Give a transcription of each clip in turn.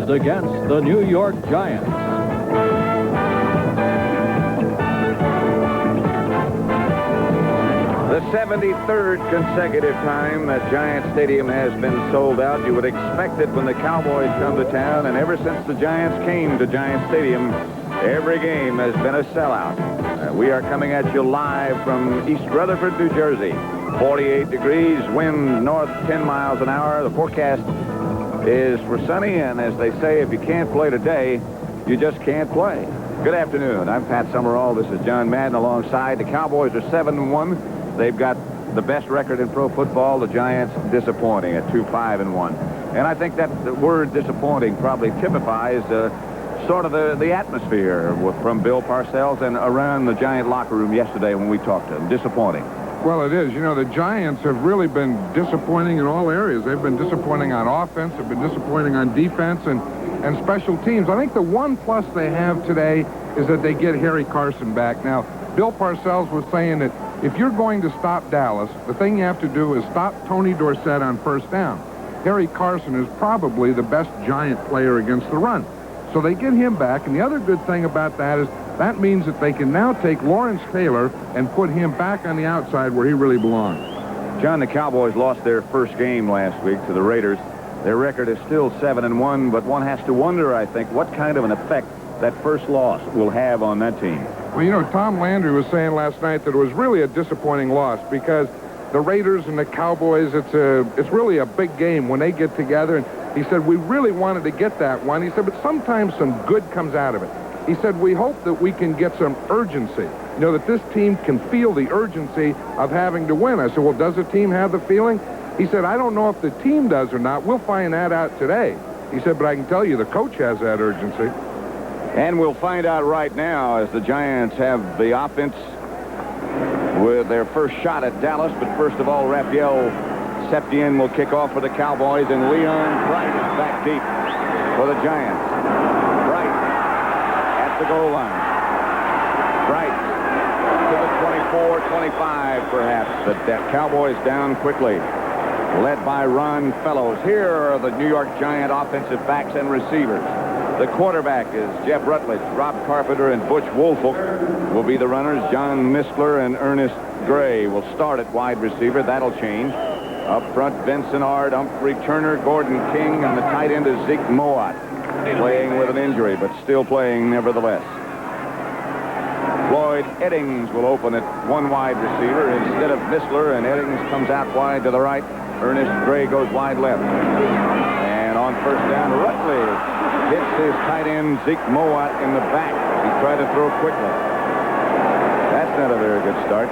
Cowboys against the New York Giants. The 73rd consecutive time that Giant Stadium has been sold out. You would expect it when the Cowboys come to town, and ever since the Giants came to Giant Stadium, every game has been a sellout. We are coming at you live from East Rutherford, New Jersey. 48 degrees, wind north 10 miles an hour. The forecast is for sunny, and as they say, if you can't play today, you just can't play. Good afternoon. I'm Pat Summerall. This is John Madden alongside. The Cowboys are 7-1. They've got the best record in pro football. The Giants disappointing at 2-5-1. And I think that the word disappointing probably typifies sort of the atmosphere from Bill Parcells and around the Giant locker room yesterday when we talked to them. Disappointing. Well, it is. You know, the Giants have really been disappointing in all areas. They've been disappointing on offense. They've been disappointing on defense and special teams. I think the one plus they have today is that they get Harry Carson back. Now, Bill Parcells was saying that if you're going to stop Dallas, the thing you have to do is stop Tony Dorsett on first down. Harry Carson is probably the best Giant player against the run. So they get him back, and the other good thing about that is that means that they can now take Lawrence Taylor and put him back on the outside where he really belongs. John, the Cowboys lost their first game last week to the Raiders. Their record is still 7-1, but one has to wonder, I think, what kind of an effect that first loss will have on that team. Well, you know, Tom Landry was saying last night that it was really a disappointing loss because the Raiders and the Cowboys, it's really a big game when they get together. And he said, we really wanted to get that one. He said, but sometimes some good comes out of it. He said, we hope that we can get some urgency. You know, that this team can feel the urgency of having to win. I said, well, does the team have the feeling? He said, I don't know if the team does or not. We'll find that out today. He said, but I can tell you the coach has that urgency. And we'll find out right now as the Giants have the offense with their first shot at Dallas. But first of all, Raphael Septien will kick off for the Cowboys, and Leon Bright is back deep for the Giants. Bright at the goal line. Bright to the 24-25 perhaps. The Cowboys down quickly, led by Ron Fellows. Here are the New York Giant offensive backs and receivers. The quarterback is Jeff Rutledge. Rob Carpenter and Butch Woolfolk will be the runners. John Miskler and Ernest Gray will start at wide receiver. That'll change. Up front, Vincent Ard, Humphrey Turner, Gordon King, and the tight end is Zeke Mowat, playing with an injury, but still playing nevertheless. Floyd Eddings will open at one wide receiver instead of Miskler, and Eddings comes out wide to the right. Ernest Gray goes wide left. And on first down, Rutledge hits his tight end, Zeke Mowat, in the back. He tried to throw quickly. That's not a very good start.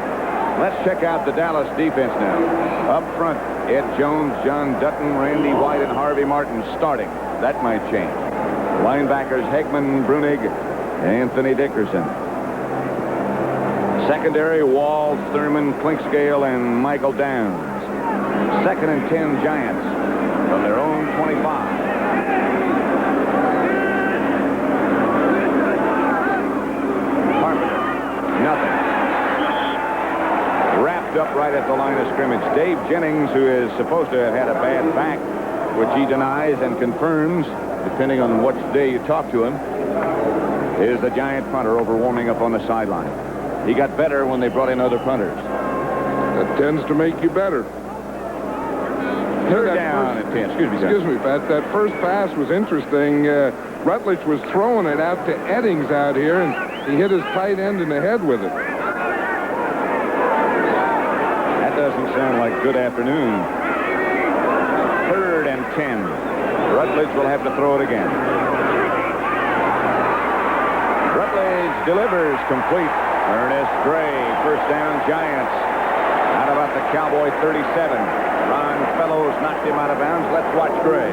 Let's check out the Dallas defense now. Up front, Ed Jones, John Dutton, Randy White, and Harvey Martin starting. That might change. Linebackers, Hegman, Brunig, Anthony Dickerson. Secondary, Walls, Thurman, Clinkscale, and Michael Downs. 2nd and 10 Giants from their own 25. Nothing. Wrapped up right at the line of scrimmage. Dave Jennings, who is supposed to have had a bad back, which he denies and confirms, depending on which day you talk to him, is the Giant punter over warming up on the sideline. He got better when they brought in other punters. That tends to make you better. Third down and 10. Excuse me, Pat. That first pass was interesting. Rutledge was throwing it out to Eddings out here, and he hit his tight end in the head with it. That doesn't sound like good afternoon. 3rd and 10. Rutledge will have to throw it again. Rutledge delivers complete. Ernest Gray, first down Giants. Out about the Cowboy 37. Ron Fellows knocked him out of bounds. Let's watch Gray.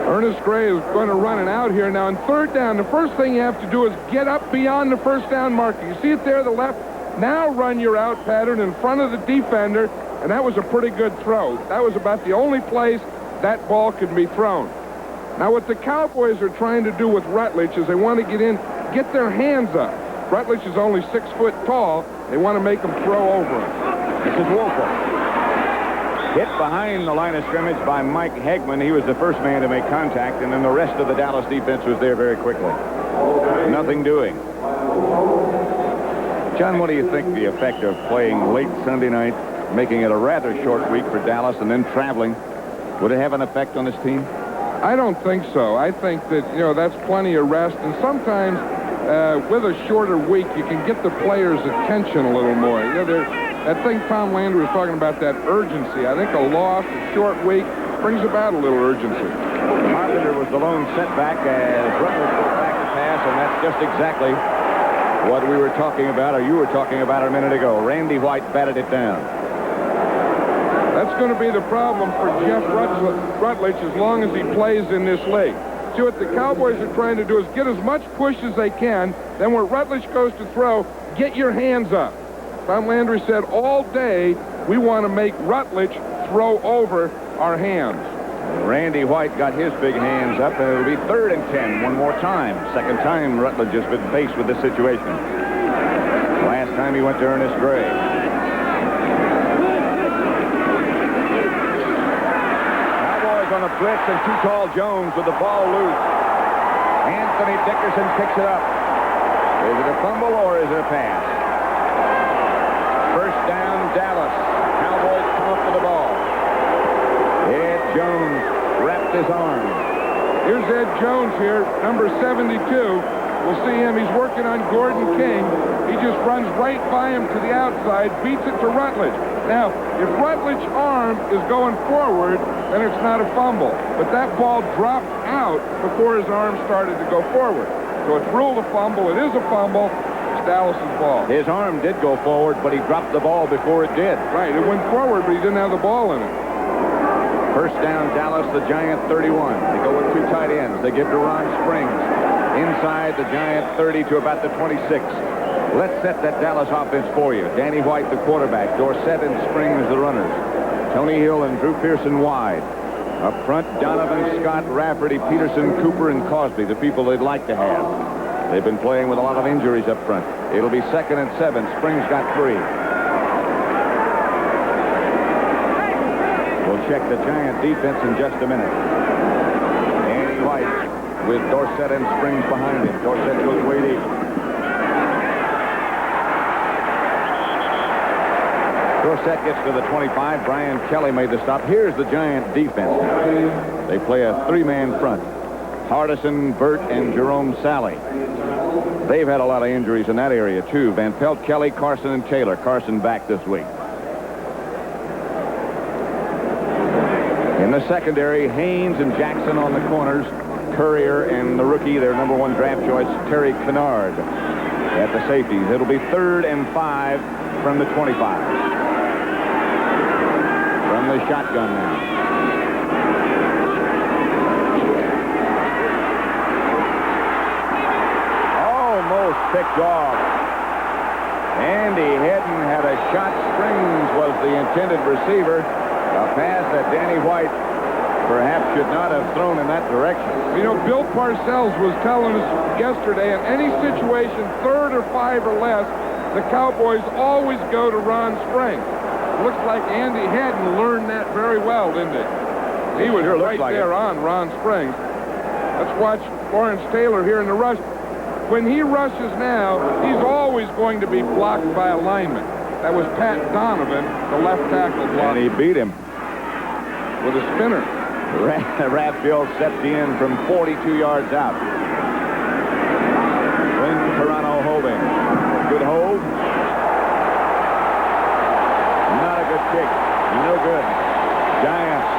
Ernest Gray is going to run it out here. Now, on 3rd down, the first thing you have to do is get up beyond the first down marker. You see it there, the left? Now run your out pattern in front of the defender, and that was a pretty good throw. That was about the only place that ball could be thrown. Now, what the Cowboys are trying to do with Rutledge is they want to get in, get their hands up. Rutledge is only 6 foot tall. They want to make him throw over him. This is Woolfolk. Hit behind the line of scrimmage by Mike Hegman. He was the first man to make contact, and then the rest of the Dallas defense was there very quickly. Nothing doing. John, what do you think the effect of playing late Sunday night, making it a rather short week for Dallas, and then traveling, would it have an effect on this team? I don't think so. I think that, that's plenty of rest. And sometimes with a shorter week, you can get the players' attention a little more. That thing Tom Landry was talking about, that urgency. I think a loss, a short week, brings about a little urgency. Carpenter was the lone setback as Rutledge put back the pass, and that's just exactly what we were talking about, or you were talking about a minute ago. Randy White batted it down. That's going to be the problem for Jeff Rutledge as long as he plays in this league. See, what the Cowboys are trying to do is get as much push as they can. Then where Rutledge goes to throw, get your hands up. Tom Landry said all day we want to make Rutledge throw over our hands. Randy White got his big hands up, and it'll be 3rd and 10 one more time. Second time Rutledge has been faced with this situation. Last time he went to Ernest Gray. Cowboys on a blitz, and Too Tall Jones with the ball loose. Anthony Dickerson picks it up. Is it a fumble or is it a pass? First down, Dallas. Cowboys come up with the ball. Ed Jones wrapped his arm. Here's Ed Jones here, number 72. We'll see him. He's working on Gordon King. He just runs right by him to the outside, beats it to Rutledge. Now, if Rutledge's arm is going forward, then it's not a fumble. But that ball dropped out before his arm started to go forward. So it's ruled a fumble. It is a fumble. Dallas's ball. His arm did go forward, but he dropped the ball before it did. Right, it went forward, but he didn't have the ball in it. First down, Dallas, the Giant 31. They go with 2 tight ends. They give to Ron Springs. Inside the Giant 30 to about the 26. Let's set that Dallas offense for you. Danny White, the quarterback. Dorsett and Springs, the runners. Tony Hill and Drew Pearson wide. Up front, Donovan, Scott, Rafferty, Peterson, Cooper, and Cosby, the people they'd like to have. They've been playing with a lot of injuries up front. It'll be 2nd and 7. Springs got 3. We'll check the Giant defense in just a minute. Danny White with Dorsett and Springs behind him. Dorsett goes way deep. Dorsett gets to the 25. Brian Kelly made the stop. Here's the Giant defense now. They play a 3-man front. Hardison, Burt, and Jerome Sally. They've had a lot of injuries in that area, too. Van Pelt, Kelly, Carson, and Taylor. Carson back this week. In the secondary, Haynes and Jackson on the corners. Courier and the rookie, their number 1 draft choice, Terry Kennard at the safeties. It'll be 3rd and 5 from the 25. From the shotgun now. Picked off. Andy Hedden had a shot. Springs was the intended receiver. A pass that Danny White perhaps should not have thrown in that direction. Bill Parcells was telling us yesterday, in any situation, 3rd or 5 or less, the Cowboys always go to Ron Springs. Looks like Andy Hedden learned that very well, didn't he? He was sure right like there on Ron Springs. Let's watch Lawrence Taylor here in the rush. When he rushes now, he's always going to be blocked by a lineman. That was Pat Donovan, the left tackle block. And he beat him. With a spinner. Raphael stepped in from 42 yards out. Glenn Toronto holding. Good hold. Not a good kick. No good. Giants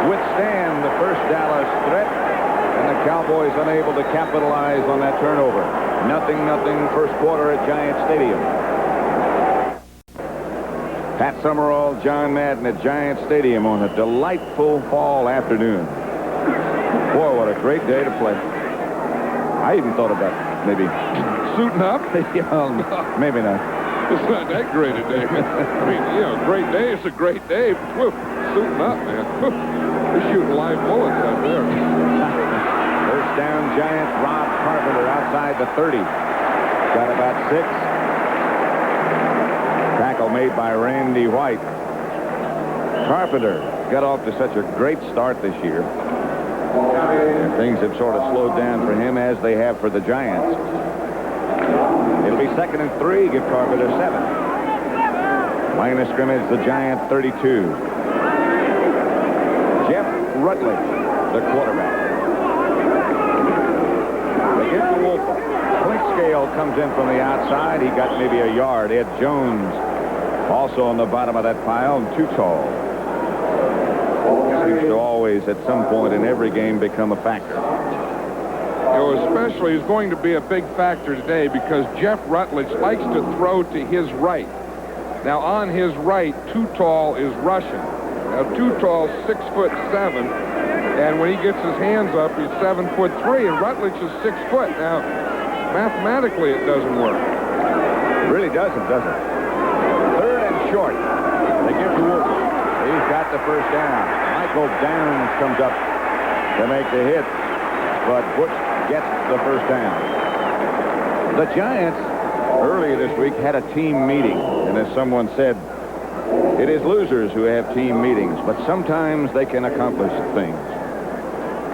withstand the first Dallas threat, and the Cowboys unable to capitalize on that turnover. 0-0 first quarter at Giant Stadium. Pat Summerall, John Madden at Giant Stadium on a delightful fall afternoon. Boy, what a great day to play. I even thought about maybe suiting up. Maybe not. It's not that great a day. I mean, great day. It's a great day. Whew, suiting up, man. They're shooting live bullets out there. First down, Giants. Rob Carpenter outside the 30. Got about 6. Tackle made by Randy White. Carpenter got off to such a great start this year. And things have sort of slowed down for him, as they have for the Giants. It'll be 2nd and 3. Give Carpenter 7. Line of scrimmage, the Giant 32. Jeff Rutledge, the quarterback. They get to Wolf. Clinkscale comes in from the outside. He got maybe a yard. Ed Jones also on the bottom of that pile, and too tall. Seems to always, at some point in every game, become a factor. Especially is going to be a big factor today because Jeff Rutledge likes to throw to his right. Now, on his right, Too Tall is rushing. Now, Too Tall's 6'7", and when he gets his hands up, he's 7'3", and Rutledge is 6 foot. Now, mathematically, it doesn't work. It really doesn't, does it? 3rd and short. They give to Wolf. He's got the first down. Michael Downs comes up to make the hit, but Butch gets the first down. The Giants earlier this week had a team meeting, and as someone said, it is losers who have team meetings, but sometimes they can accomplish things.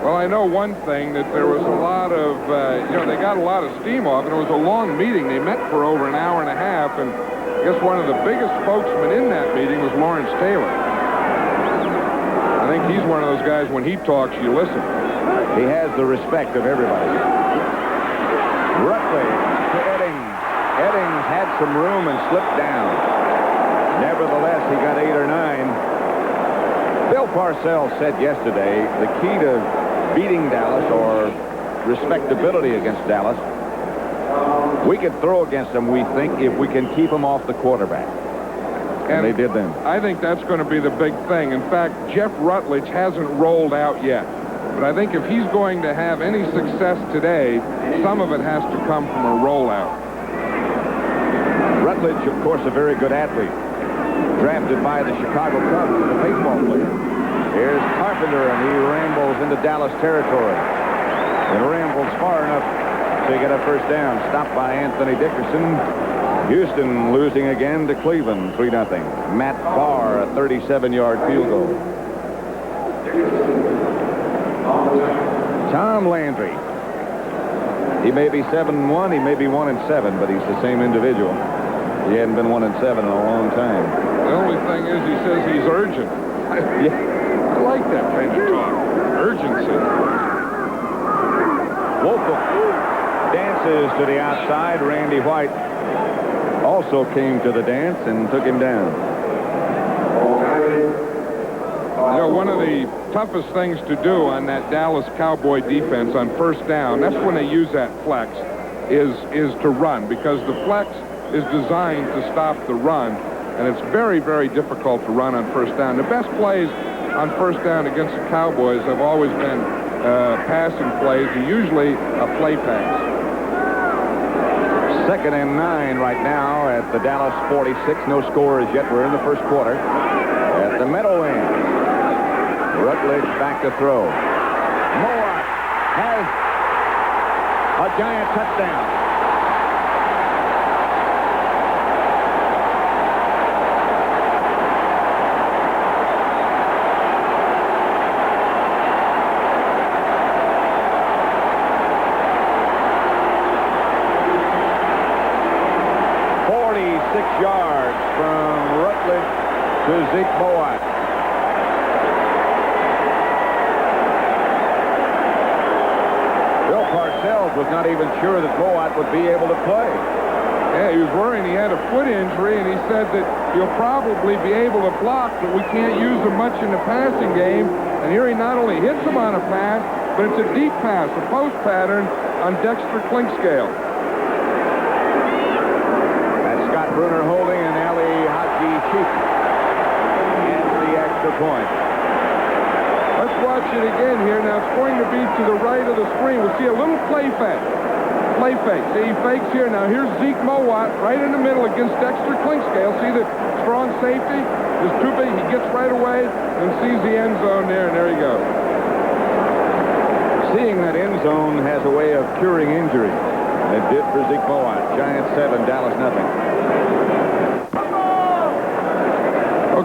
Well, I know one thing, that there was a lot of, they got a lot of steam off, and it was a long meeting. They met for over an hour and a half, and I guess one of the biggest spokesmen in that meeting was Lawrence Taylor. I think he's one of those guys, when he talks, you listen. He has the respect of everybody. Rutledge to Eddings. Eddings had some room and slipped down. Nevertheless, he got 8 or 9. Bill Parcells said yesterday the key to beating Dallas, or respectability against Dallas, we can throw against them, we think, if we can keep them off the quarterback. And they did then. I think that's going to be the big thing. In fact, Jeff Rutledge hasn't rolled out yet. But I think if he's going to have any success today, some of it has to come from a rollout. Rutledge, of course, a very good athlete. Drafted by the Chicago Cubs as a baseball player. Here's Carpenter, and he rambles into Dallas territory. And rambles far enough to get a first down. Stopped by Anthony Dickerson. Houston losing again to Cleveland, 3-0. Matt Barr, a 37-yard field goal. Tom Landry. He may be 7-1, he may be 1-7, but he's the same individual. He hadn't been 1-7 in a long time. The only thing is, he says he's urgent. Yeah. I like that kind of talk. Urgency. Wolfel dances to the outside. Randy White also came to the dance and took him down. One of the toughest things to do on that Dallas Cowboy defense on first down, that's when they use that flex, is to run, because the flex is designed to stop the run, and it's very, very difficult to run on first down. The best plays on first down against the Cowboys have always been passing plays, and usually a play pass. 2nd and 9 right now at the Dallas 46. No score as yet. We're in the first quarter. At the Meadowlands. Rutledge back to throw. Moore has a Giant touchdown. Yards from Rutledge to Zeke Moat. Bill Parcells was not even sure that Moat would be able to play. Yeah, he was worrying he had a foot injury, and he said that he'll probably be able to block, but we can't use him much in the passing game. And here he not only hits him on a pass, but it's a deep pass, a post pattern on Dexter Clinkscale. Bruner holding, and Ali Haji Chief gets the extra point. Let's watch it again here. Now it's going to be to the right of the screen. We'll see a little play fake. Play fake. See, he fakes here. Now here's Zeke Moat right in the middle against Dexter Clinkscale. See the strong safety? It's too big. He gets right away and sees the end zone there, and there he goes. Seeing that end zone has a way of curing injury. It did for Zeke Moat. Giants 7, Dallas nothing.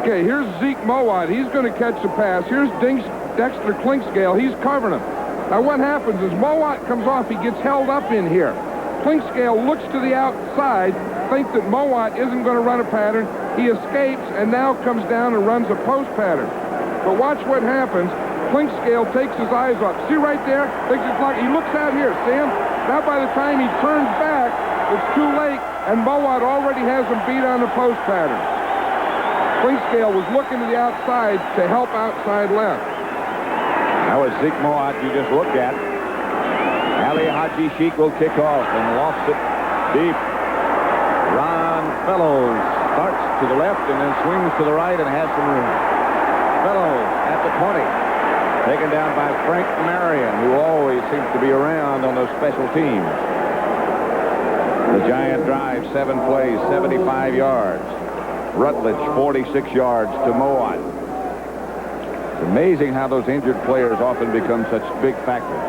Okay, here's Zeke Mowat. He's going to catch the pass. Here's Dexter Clinkscale. He's covering him. Now what happens is Mowat comes off. He gets held up in here. Clinkscale looks to the outside, thinks that Mowat isn't going to run a pattern. He escapes and now comes down and runs a post pattern. But watch what happens. Clinkscale takes his eyes off. See right there? He looks out here. See him? Now by the time he turns back, it's too late, and Mowat already has him beat on the post pattern. Clinkscale was looking to the outside to help outside left. That was Zeke Mowat you just looked at. Ali Haji Sheikh will kick off and lofts it deep. Ron Fellows starts to the left and then swings to the right and has some room. Fellows at the 20. Taken down by Frank Marion, who always seems to be around on those special teams. The Giant drive, 7 plays, 75 yards. Rutledge, 46 yards to Mowat. It's amazing how those injured players often become such big factors.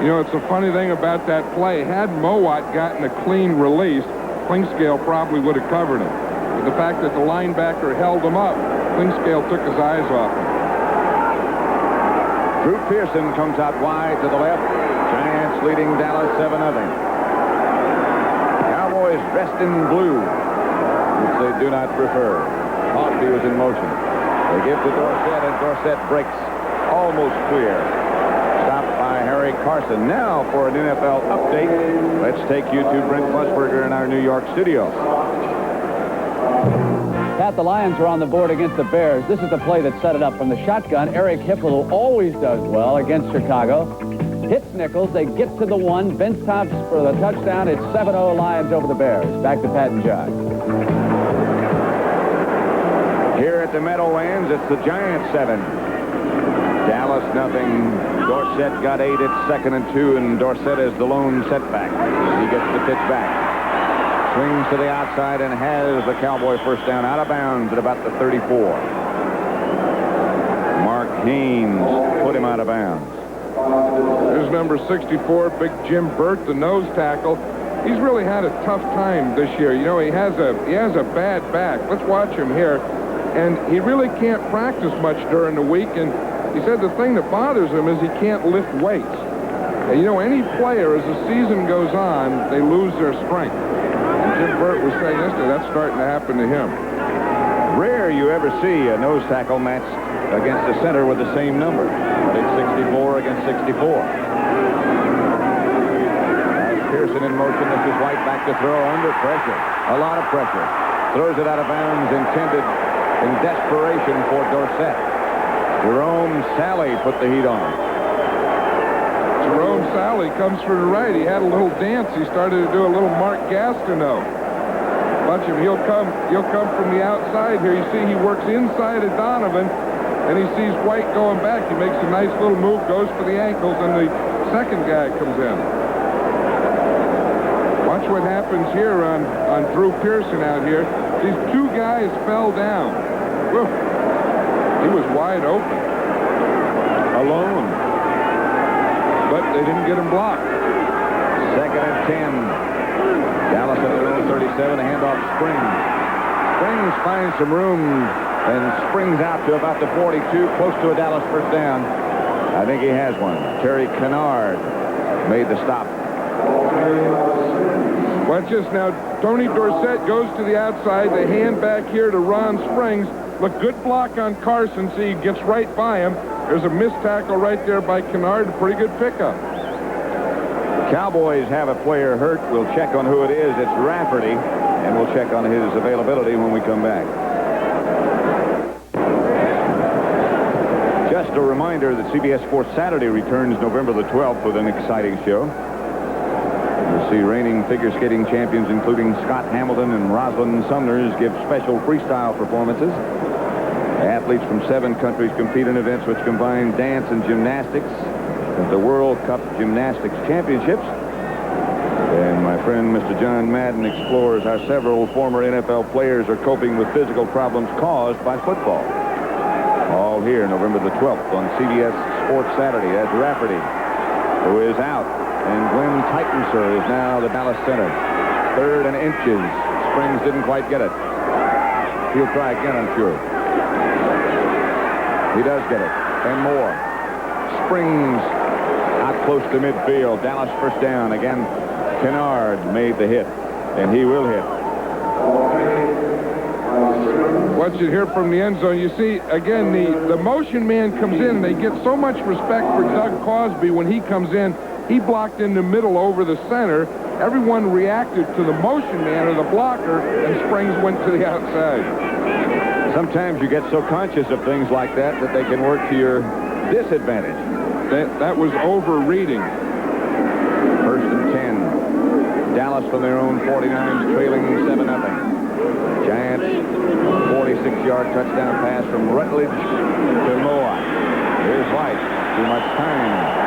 You know, it's a funny thing about that play. Had Mowat gotten a clean release, Clinkscale probably would have covered him. But the fact that the linebacker held him up, Clinkscale took his eyes off him. Drew Pearson comes out wide to the left. Giants leading Dallas 7-0. Cowboys dressed in blue, which they do not prefer. Hoffby was in motion. They give to Dorsett, and Dorsett breaks almost clear. Stopped by Harry Carson. Now for an NFL update, let's take you to Brent Musburger in our New York studio. Pat, the Lions are on the board against the Bears. This is the play that set it up from the shotgun. Eric Hipple, who always does well against Chicago, hits Nichols. They get to the 1. Vince Tops for the touchdown. It's 7-0 Lions over the Bears. Back to Pat and Josh. Here at the Meadowlands, it's the Giants 7. Dallas nothing. Dorsett got 8 at 2nd and 2, and Dorsett is the lone setback. He gets the pitch back. Swings to the outside and has the Cowboy first down out of bounds at about the 34. Mark Haynes put him out of bounds. There's number 64, Big Jim Burt, the nose tackle. He's really had a tough time this year. You know, he has a bad back. Let's watch him here. And he really can't practice much during the week. And he said the thing that bothers him is he can't lift weights. And, you know, any player, as the season goes on, they lose their strength. Jim Burt was saying yesterday that's starting to happen to him. Rare you ever see a nose tackle matched against a center with the same number. But it's 64 against 64. As Pearson in motion. This is White back to throw under pressure. A lot of pressure. Throws it out of bounds, intended in desperation for Dorsett. Jerome Sally put the heat on. Jerome Sally comes from the right. He had a little dance. He started to do a little Mark Gastineau. Watch him. He'll come from the outside here. You see he works inside of Donovan, and he sees White going back. He makes a nice little move, goes for the ankles, and the second guy comes in. Watch what happens here on Drew Pearson out here. These 2 guys fell down. Whew. He was wide open. Alone. But they didn't get him blocked. 2nd and 10. Dallas at their own 37. A handoff Springs. Springs finds some room and springs out to about the 42, close to a Dallas first down. I think he has one. Terry Kennard made the stop. Watch this now. Tony Dorsett goes to the outside. They hand back here to Ron Springs. Look, good block on Carson. See, he gets right by him. There's a missed tackle right there by Kennard. Pretty good pickup. Cowboys have a player hurt. We'll check on who it is. It's Rafferty, and we'll check on his availability when we come back. Just a reminder that CBS Sports Saturday returns November the 12th with an exciting show. You'll see reigning figure skating champions, including Scott Hamilton and Rosalind Sumners, give special freestyle performances. Athletes from 7 countries compete in events which combine dance and gymnastics at the World Cup Gymnastics Championships. And my friend Mr. John Madden explores how several former NFL players are coping with physical problems caused by football. All here November the 12th on CBS Sports Saturday. That's Rafferty, who is out. And Glenn Titensor is now the Dallas center. 3rd and inches. Springs didn't quite get it. He'll try again, I'm sure. He does get it. And more. Springs out close to midfield. Dallas first down. Again, Kennard made the hit. And he will hit. Once you hear from the end zone, you see, again, the motion man comes in, and they get so much respect for Doug Cosby when he comes in. He blocked in the middle over the center. Everyone reacted to the motion man or the blocker, and Springs went to the outside. Sometimes you get so conscious of things like that that they can work to your disadvantage. That was overreading. First and 10. Dallas from their own 49, trailing 7-0. Giants, 46-yard touchdown pass from Rutledge to Moa. Here's White. Too much time.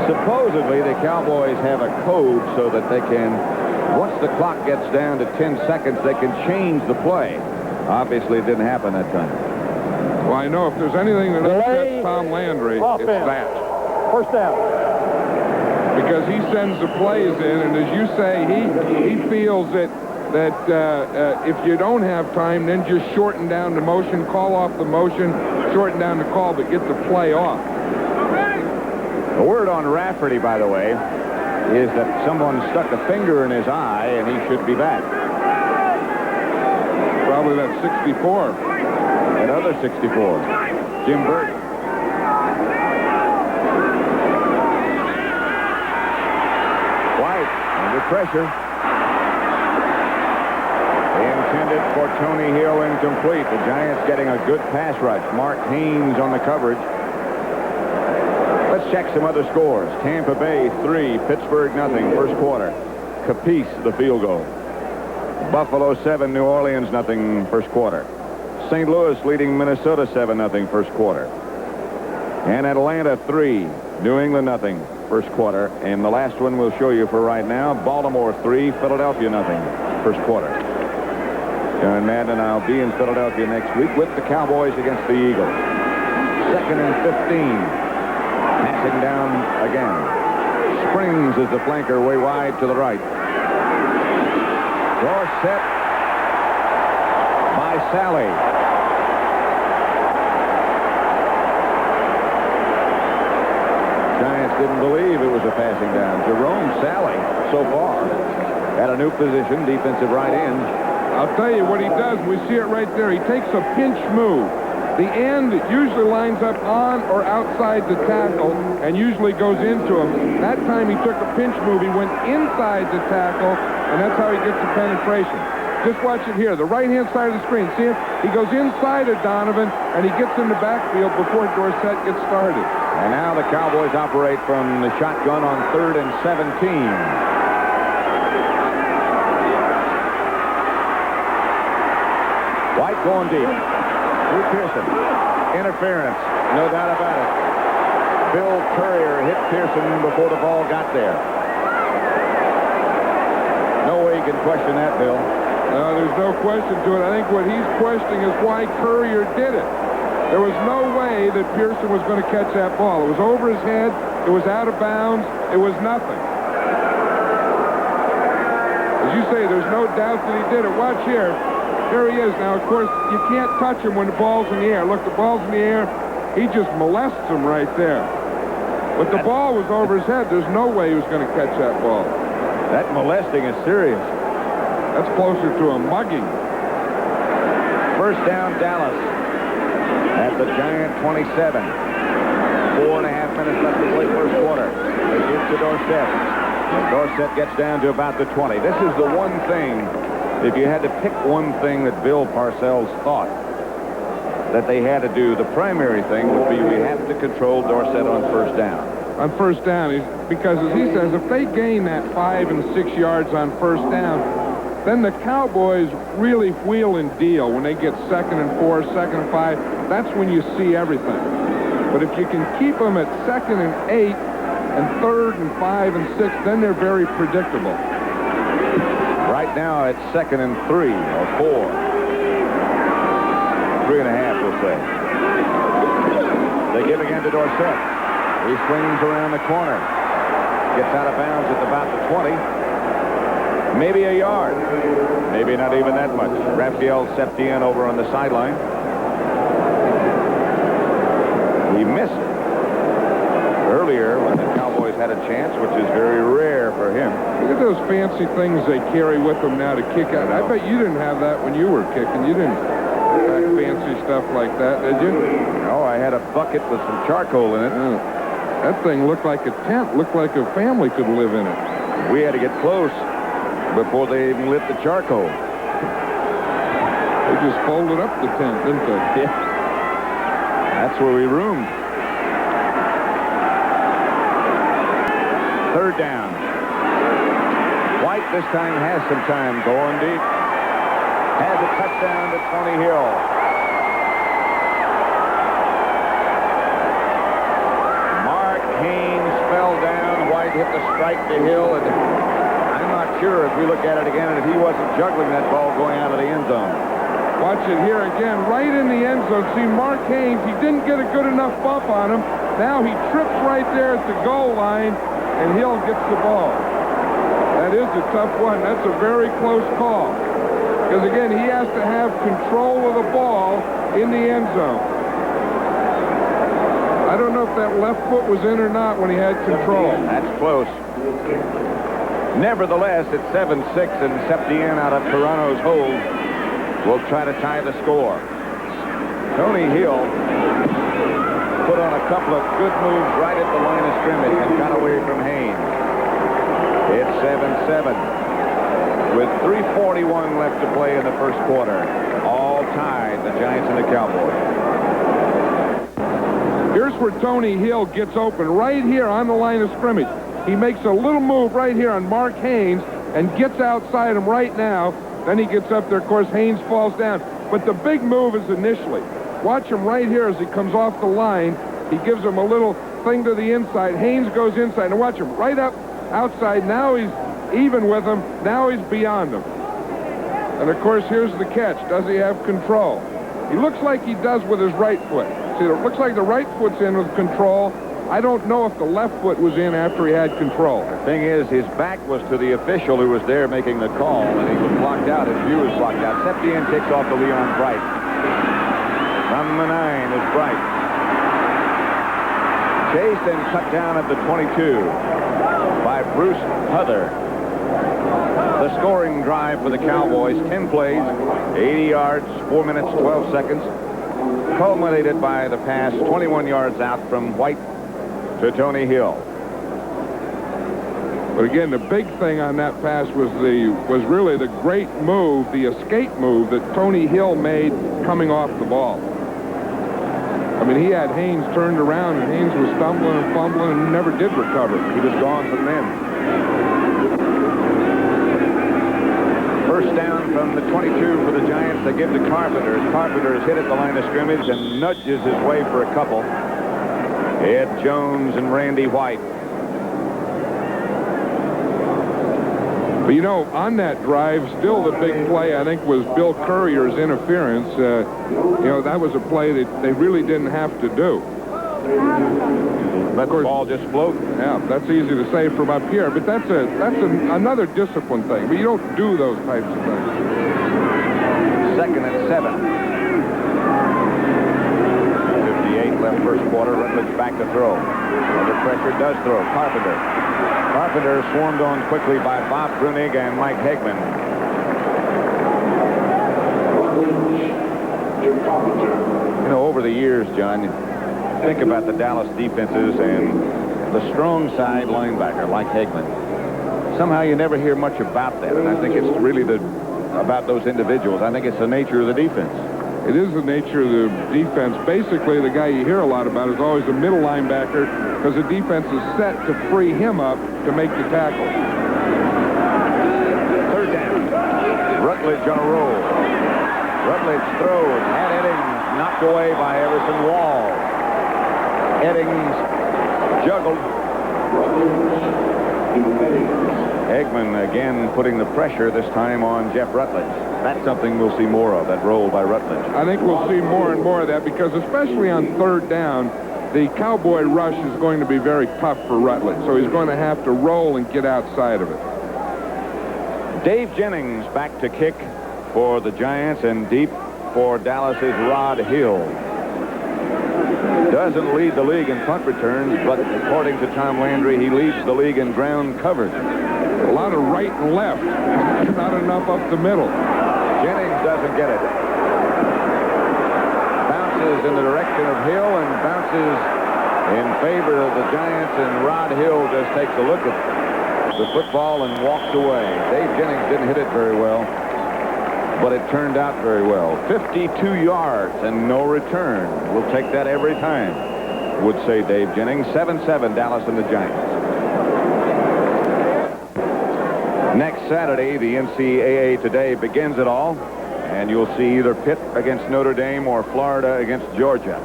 Supposedly, the Cowboys have a code so that they can, once the clock gets down to 10 seconds, they can change the play. Obviously, it didn't happen that time. Well, I know if there's anything that upsets Tom Landry, it's that. First down. Because he sends the plays in, and as you say, he feels that if you don't have time, then just shorten down the motion, call off the motion, shorten down the call, but get the play off. The word on Rafferty, by the way, is that someone stuck a finger in his eye, and he should be back. Probably that 64. Another 64. Jim Burke. White under pressure. Intended for Tony Hill, incomplete. The Giants getting a good pass rush. Mark Haynes on the coverage. Let's check some other scores. Tampa Bay 3, Pittsburgh nothing. First quarter. Capice the field goal. Buffalo 7, New Orleans nothing. First quarter. St. Louis leading Minnesota 7-0 first quarter. And Atlanta 3, New England nothing. First quarter. And the last one we'll show you for right now. Baltimore 3, Philadelphia nothing. First quarter. John Madden and I'll be in Philadelphia next week with the Cowboys against the Eagles. 2nd and 15. Passing down again. Springs is the flanker way wide to the right. Dorsett by Sally. Giants didn't believe it was a passing down. Jerome Sally, so far, at a new position, defensive right end. I'll tell you what he does. We see it right there. He takes a pinch move. The end usually lines up on or outside the tackle and usually goes into him. That time he took a pinch move. He went inside the tackle, and that's how he gets the penetration. Just watch it here. The right-hand side of the screen. See it? He goes inside of Donovan, and he gets in the backfield before Dorsett gets started. And now the Cowboys operate from the shotgun on 3rd and 17. White going deep. Drew Pearson. Interference. No doubt about it. Bill Courier hit Pearson before the ball got there. No way you can question that, Bill. No, there's no question to it. I think what he's questioning is why Courier did it. There was no way that Pearson was going to catch that ball. It was over his head. It was out of bounds. It was nothing. As you say, there's no doubt that he did it. Watch here. There he is. Now, of course, you can't touch him when the ball's in the air. Look, the ball's in the air. He just molests him right there. But the ball was over his head. There's no way he was going to catch that ball. That molesting is serious. That's closer to a mugging. First down, Dallas. At the Giant 27. 4.5 minutes left to play first quarter. They give to Dorsett. And Dorsett gets down to about the 20. This is the one thing, if you had to pick one thing that Bill Parcells thought that they had to do, the primary thing would be we have to control Dorsett on first down. On first down, because as he says, if they gain that 5 and 6 yards on first down, then the Cowboys really wheel and deal when they get 2nd and 4, 2nd and 5. That's when you see everything. But if you can keep them at 2nd and 8 and 3rd and 5 and 6, then they're very predictable. Right now it's 2nd and 3 or 4. 3.5, we'll say. They give again to Dorsett. He swings around the corner. Gets out of bounds at about the 20. maybe a yard. Maybe not even that much. Raphael Septien over on the sideline. He missed earlier when the Cowboys had a chance, which is very rare for him. Look at those fancy things they carry with them now to kick out. I bet you didn't have that when you were kicking. You didn't have fancy stuff like that, did you? No, I had a bucket with some charcoal in it. That thing looked like a tent. Looked like a family could live in it. We had to get close before they even lit the charcoal. They just folded up the tent, didn't they? Yeah. That's where we roomed. Third down. White this time has some time going deep. Has a touchdown to Tony Hill. Mark Haynes fell down. White hit the strike to Hill, and I'm not sure if we look at it again if he wasn't juggling that ball going out of the end zone. Watch it here again, right in the end zone. See, Mark Haynes, he didn't get a good enough bump on him. Now he trips right there at the goal line, and Hill gets the ball. That is a tough one. That's a very close call. Because, again, he has to have control of the ball in the end zone. I don't know if that left foot was in or not when he had control. That's close. Nevertheless, it's 7-6, and Septien out of Toronto's hold will try to tie the score. Tony Hill put on a couple of good moves right at the line of scrimmage and got away from Haynes. It's 7-7 with 3:41 left to play in the first quarter. All tied, the Giants and the Cowboys. Here's where Tony Hill gets open, right here on the line of scrimmage. He makes a little move right here on Mark Haynes and gets outside him right now. Then he gets up there. Of course, Haynes falls down. But the big move is initially. Watch him right here as he comes off the line. He gives him a little thing to the inside. Haynes goes inside. And watch him right up outside. Now he's even with him. Now he's beyond him. And, of course, here's the catch. Does he have control? He looks like he does with his right foot. See, it looks like the right foot's in with control. I don't know if the left foot was in after he had control. The thing is, his back was to the official who was there making the call, and he was blocked out. His view was blocked out. Septien takes off to Leon Bright. From the 9 is Bright. Chased and cut down at the 22 by Bruce Huther. The scoring drive for the Cowboys, 10 plays, 80 yards, 4 minutes, 12 seconds, culminated by the pass 21 yards out from White to Tony Hill. But again, the big thing on that pass was really the great move, the escape move that Tony Hill made coming off the ball. I mean, he had Haynes turned around, and Haynes was stumbling and fumbling and never did recover. He was gone from then. First down from the 22 for the Giants. They give to Carpenter. Carpenter is hit at the line of scrimmage and nudges his way for a couple. Ed Jones and Randy White. But, you know, on that drive, still the big play, I think, was Bill Courier's interference. You know, that was a play that they really didn't have to do. Let the ball just float. Yeah, that's easy to say from up here, but that's another discipline thing. But you don't do those types of things. 2nd and 7. 58 left first quarter. Rutledge back to throw. Under pressure does throw. Carpenter. Carpenter swarmed on quickly by Bob Brunig and Mike Hegman. You know, over the years, John, think about the Dallas defenses and the strong side linebacker like Hegman. Somehow you never hear much about that, and I think it's really about those individuals. I think it's the nature of the defense. It is the nature of the defense. Basically, the guy you hear a lot about is always the middle linebacker because the defense is set to free him up to make the tackle. Third down. Rutledge on a roll. Rutledge throws. Had Eddings knocked away by Everson Wall. Eddings juggled. Hegman again putting the pressure, this time on Jeff Rutledge. That's something we'll see more of, that roll by Rutledge. I think we'll see more and more of that because especially on third down, the Cowboy rush is going to be very tough for Rutledge. So he's going to have to roll and get outside of it. Dave Jennings back to kick for the Giants, and deep for Dallas is Rod Hill. Doesn't lead the league in punt returns, but according to Tom Landry, he leads the league in ground coverage. A lot of right and left, not enough up the middle. Jennings doesn't get it. Bounces in the direction of Hill and bounces in favor of the Giants, and Rod Hill just takes a look at the football and walks away. Dave Jennings didn't hit it very well, but it turned out very well. 52 yards and no return. We'll take that every time, would say Dave Jennings. 7-7, Dallas and the Giants. Next Saturday, the NCAA Today begins it all, and you'll see either Pitt against Notre Dame or Florida against Georgia.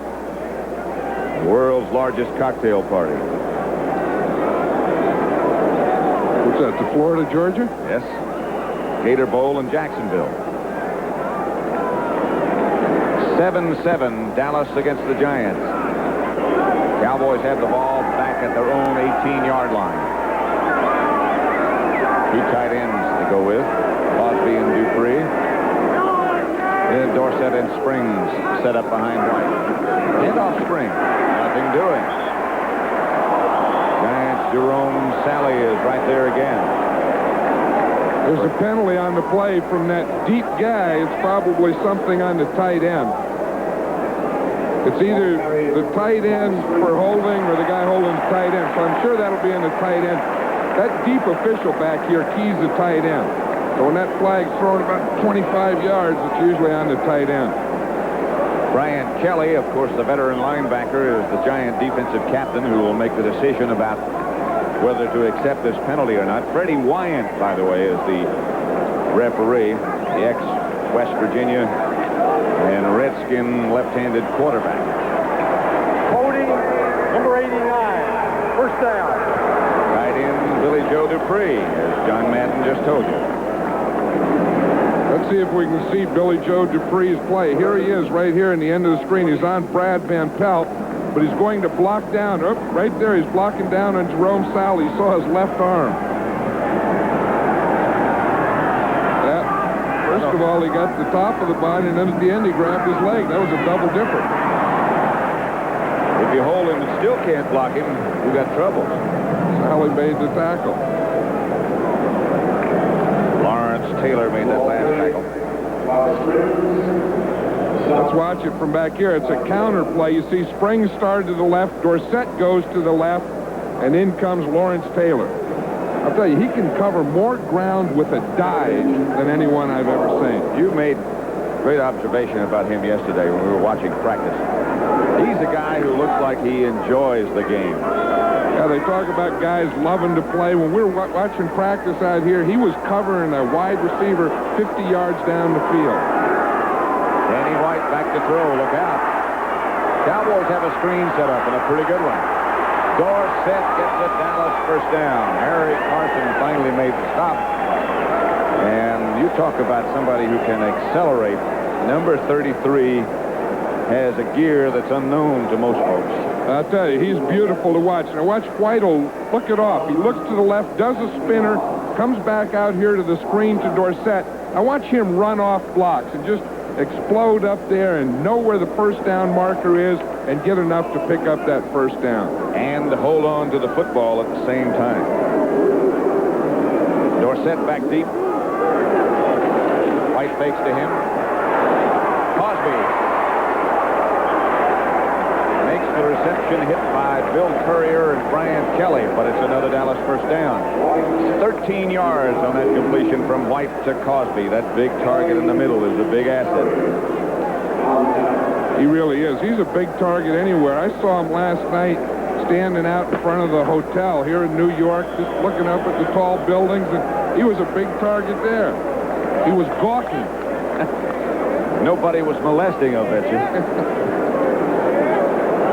The world's largest cocktail party. What's that, to Florida, Georgia? Yes. Gator Bowl in Jacksonville. 7-7, Dallas against the Giants. Cowboys have the ball back at their own 18-yard line. Two tight ends to go with, Crosby and Dupree. And Dorsett and Springs set up behind White. Hand off Springs. Nothing doing. Giants, Jerome Sally is right there again. There's a penalty on the play from that deep guy. It's probably something on the tight end. It's either the tight end for holding or the guy holding the tight end. So I'm sure that'll be in the tight end. That deep official back here keys the tight end. So when that flag's thrown about 25 yards, it's usually on the tight end. Brian Kelly, of course, the veteran linebacker, is the Giant defensive captain who will make the decision about whether to accept this penalty or not. Freddie Wyant, by the way, is the referee, the ex-West Virginia and Redskin left-handed quarterback. Holding number 89, first down. Tight end Billy Joe Dupree, as John Madden just told you. Let's see if we can see Billy Joe Dupree's play. Here he is right here in the end of the screen. He's on Brad Van Pelt, but he's going to block down. Oh, right there, he's blocking down on Jerome Sally. He saw his left arm. First of all, he got the top of the body, and then at the end, he grabbed his leg. That was a double dipper. If you hold him and still can't block him, you got trouble. Sally made the tackle. Lawrence Taylor made that last tackle. Let's watch it from back here. It's a counter play. You see Springs started to the left, Dorsett goes to the left, and in comes Lawrence Taylor. I'll tell you, he can cover more ground with a dive than anyone I've ever seen. You made great observation about him yesterday when we were watching practice. He's a guy who looks like he enjoys the game. Yeah, they talk about guys loving to play. When we were watching practice out here, he was covering a wide receiver 50 yards down the field. Danny White back to throw. Look out. Cowboys have a screen set up, and a pretty good one. Dorsett gets a Dallas first down. Harry Carson finally made the stop. And you talk about somebody who can accelerate. Number 33 has a gear that's unknown to most folks. I'll tell you, he's beautiful to watch. Now watch White'll look it off. He looks to the left, does a spinner, comes back out here to the screen to Dorsett. Now watch him run off blocks and just explode up there and know where the first down marker is and get enough to pick up that first down. And hold on to the football at the same time. Dorsett back deep. White fakes to him. Crosby makes the reception, hit by Bill Courier and Brian Kelly, but it's another Dallas first down. 13 yards on that completion from White to Crosby. That big target in the middle is a big asset. He really is. He's a big target anywhere. I saw him last night standing out in front of the hotel here in New York, just looking up at the tall buildings, and he was a big target there. He was gawking. Nobody was molesting, I'll bet you.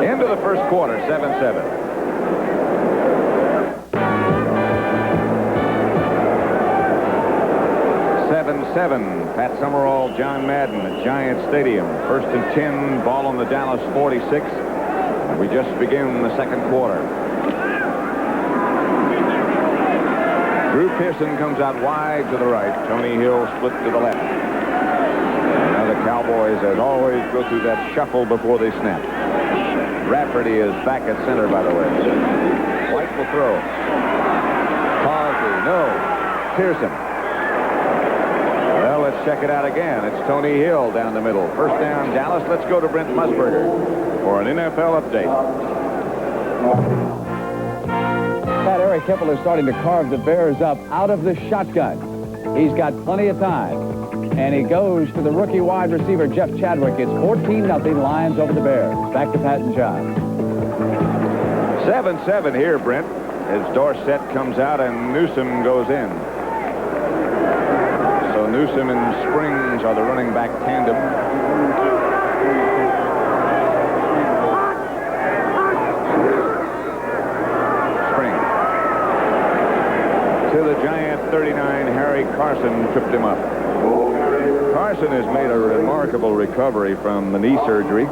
End of the first quarter, 7-7. Pat Summerall, John Madden at Giant Stadium. 1st and 10, ball on the Dallas 46. And we just begin the second quarter. Drew Pearson comes out wide to the right. Tony Hill split to the left. And now the Cowboys, as always, go through that shuffle before they snap. Rafferty is back at center, by the way. White will throw. Cosby, no. Pearson. Well, let's check it out again. It's Tony Hill down the middle. First down, Dallas. Let's go to Brent Musburger for an NFL update. Pat, Eric Hipple is starting to carve the Bears up out of the shotgun. He's got plenty of time. And he goes to the rookie wide receiver, Jeff Chadwick. It's 14-0 Lions over the Bears. Back to Pat and John. 7-7 here, Brent, as Dorsett comes out and Newsom goes in. So Newsom and Springs are the running back tandem. Springs. To the Giant 39, Harry Carson tripped him up. Carson has made a remarkable recovery from the knee surgery.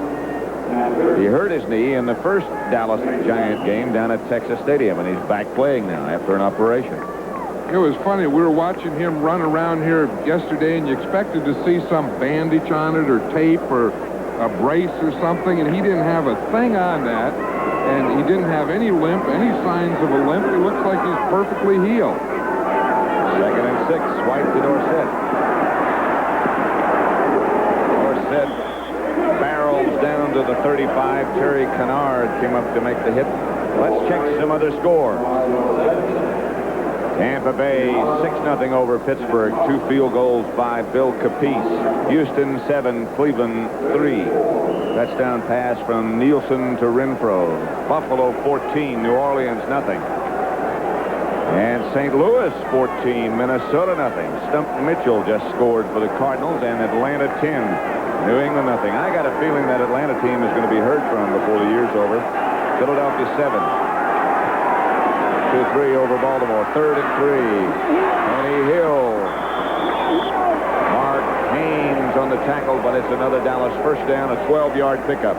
He hurt his knee in the first Dallas Giant game down at Texas Stadium, and he's back playing now after an operation. It was funny. We were watching him run around here yesterday, and you expected to see some bandage on it or tape or a brace or something, and he didn't have a thing on that, and he didn't have any limp, any signs of a limp. He looks like he's perfectly healed. 2nd and 6, White to Dorsett. Dorsett barrels down to the 35. Terry Kennard came up to make the hit. Let's check some other scores. Tampa Bay 6-0 over Pittsburgh. 2 field goals by Bill Capice. Houston 7, Cleveland 3. Touchdown pass from Nielsen to Renfro. Buffalo 14, New Orleans nothing. And St. Louis 14, Minnesota nothing. Stump Mitchell just scored for the Cardinals, and Atlanta 10, New England nothing. I got a feeling that Atlanta team is going to be heard from before the year's over. Philadelphia 7. 2-3 over Baltimore. 3rd and 3. Tony Hill. Mark Haynes on the tackle, but it's another Dallas first down, a 12-yard pickup.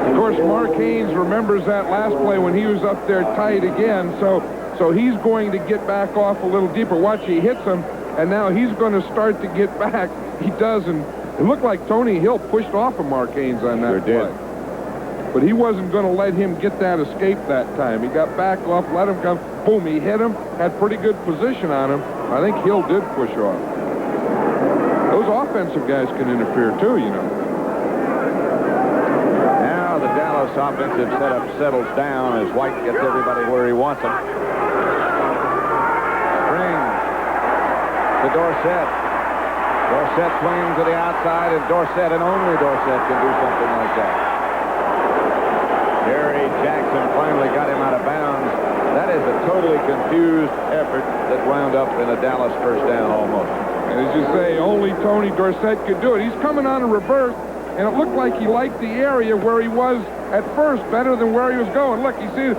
Of course, Mark Haynes remembers that last play when he was up there tight again, so he's going to get back off a little deeper. Watch, he hits him, and now he's going to start to get back. He does, and it looked like Tony Hill pushed off of Mark Haynes on that play. But he wasn't going to let him get that escape that time. He got back off, let him come. Boom, he hit him, had pretty good position on him. I think Hill did push off. Those offensive guys can interfere, too, you know. Now the Dallas offensive setup settles down as White gets everybody where he wants them. Springs to Dorsett. Dorsett swings to the outside, and Dorsett and only Dorsett can do something like that. Gary Jackson finally got him out of bounds. That is a totally confused effort that wound up in a Dallas first down almost. And as you say, only Tony Dorsett could do it. He's coming on a reverse, and it looked like he liked the area where he was at first better than where he was going. Look, he said,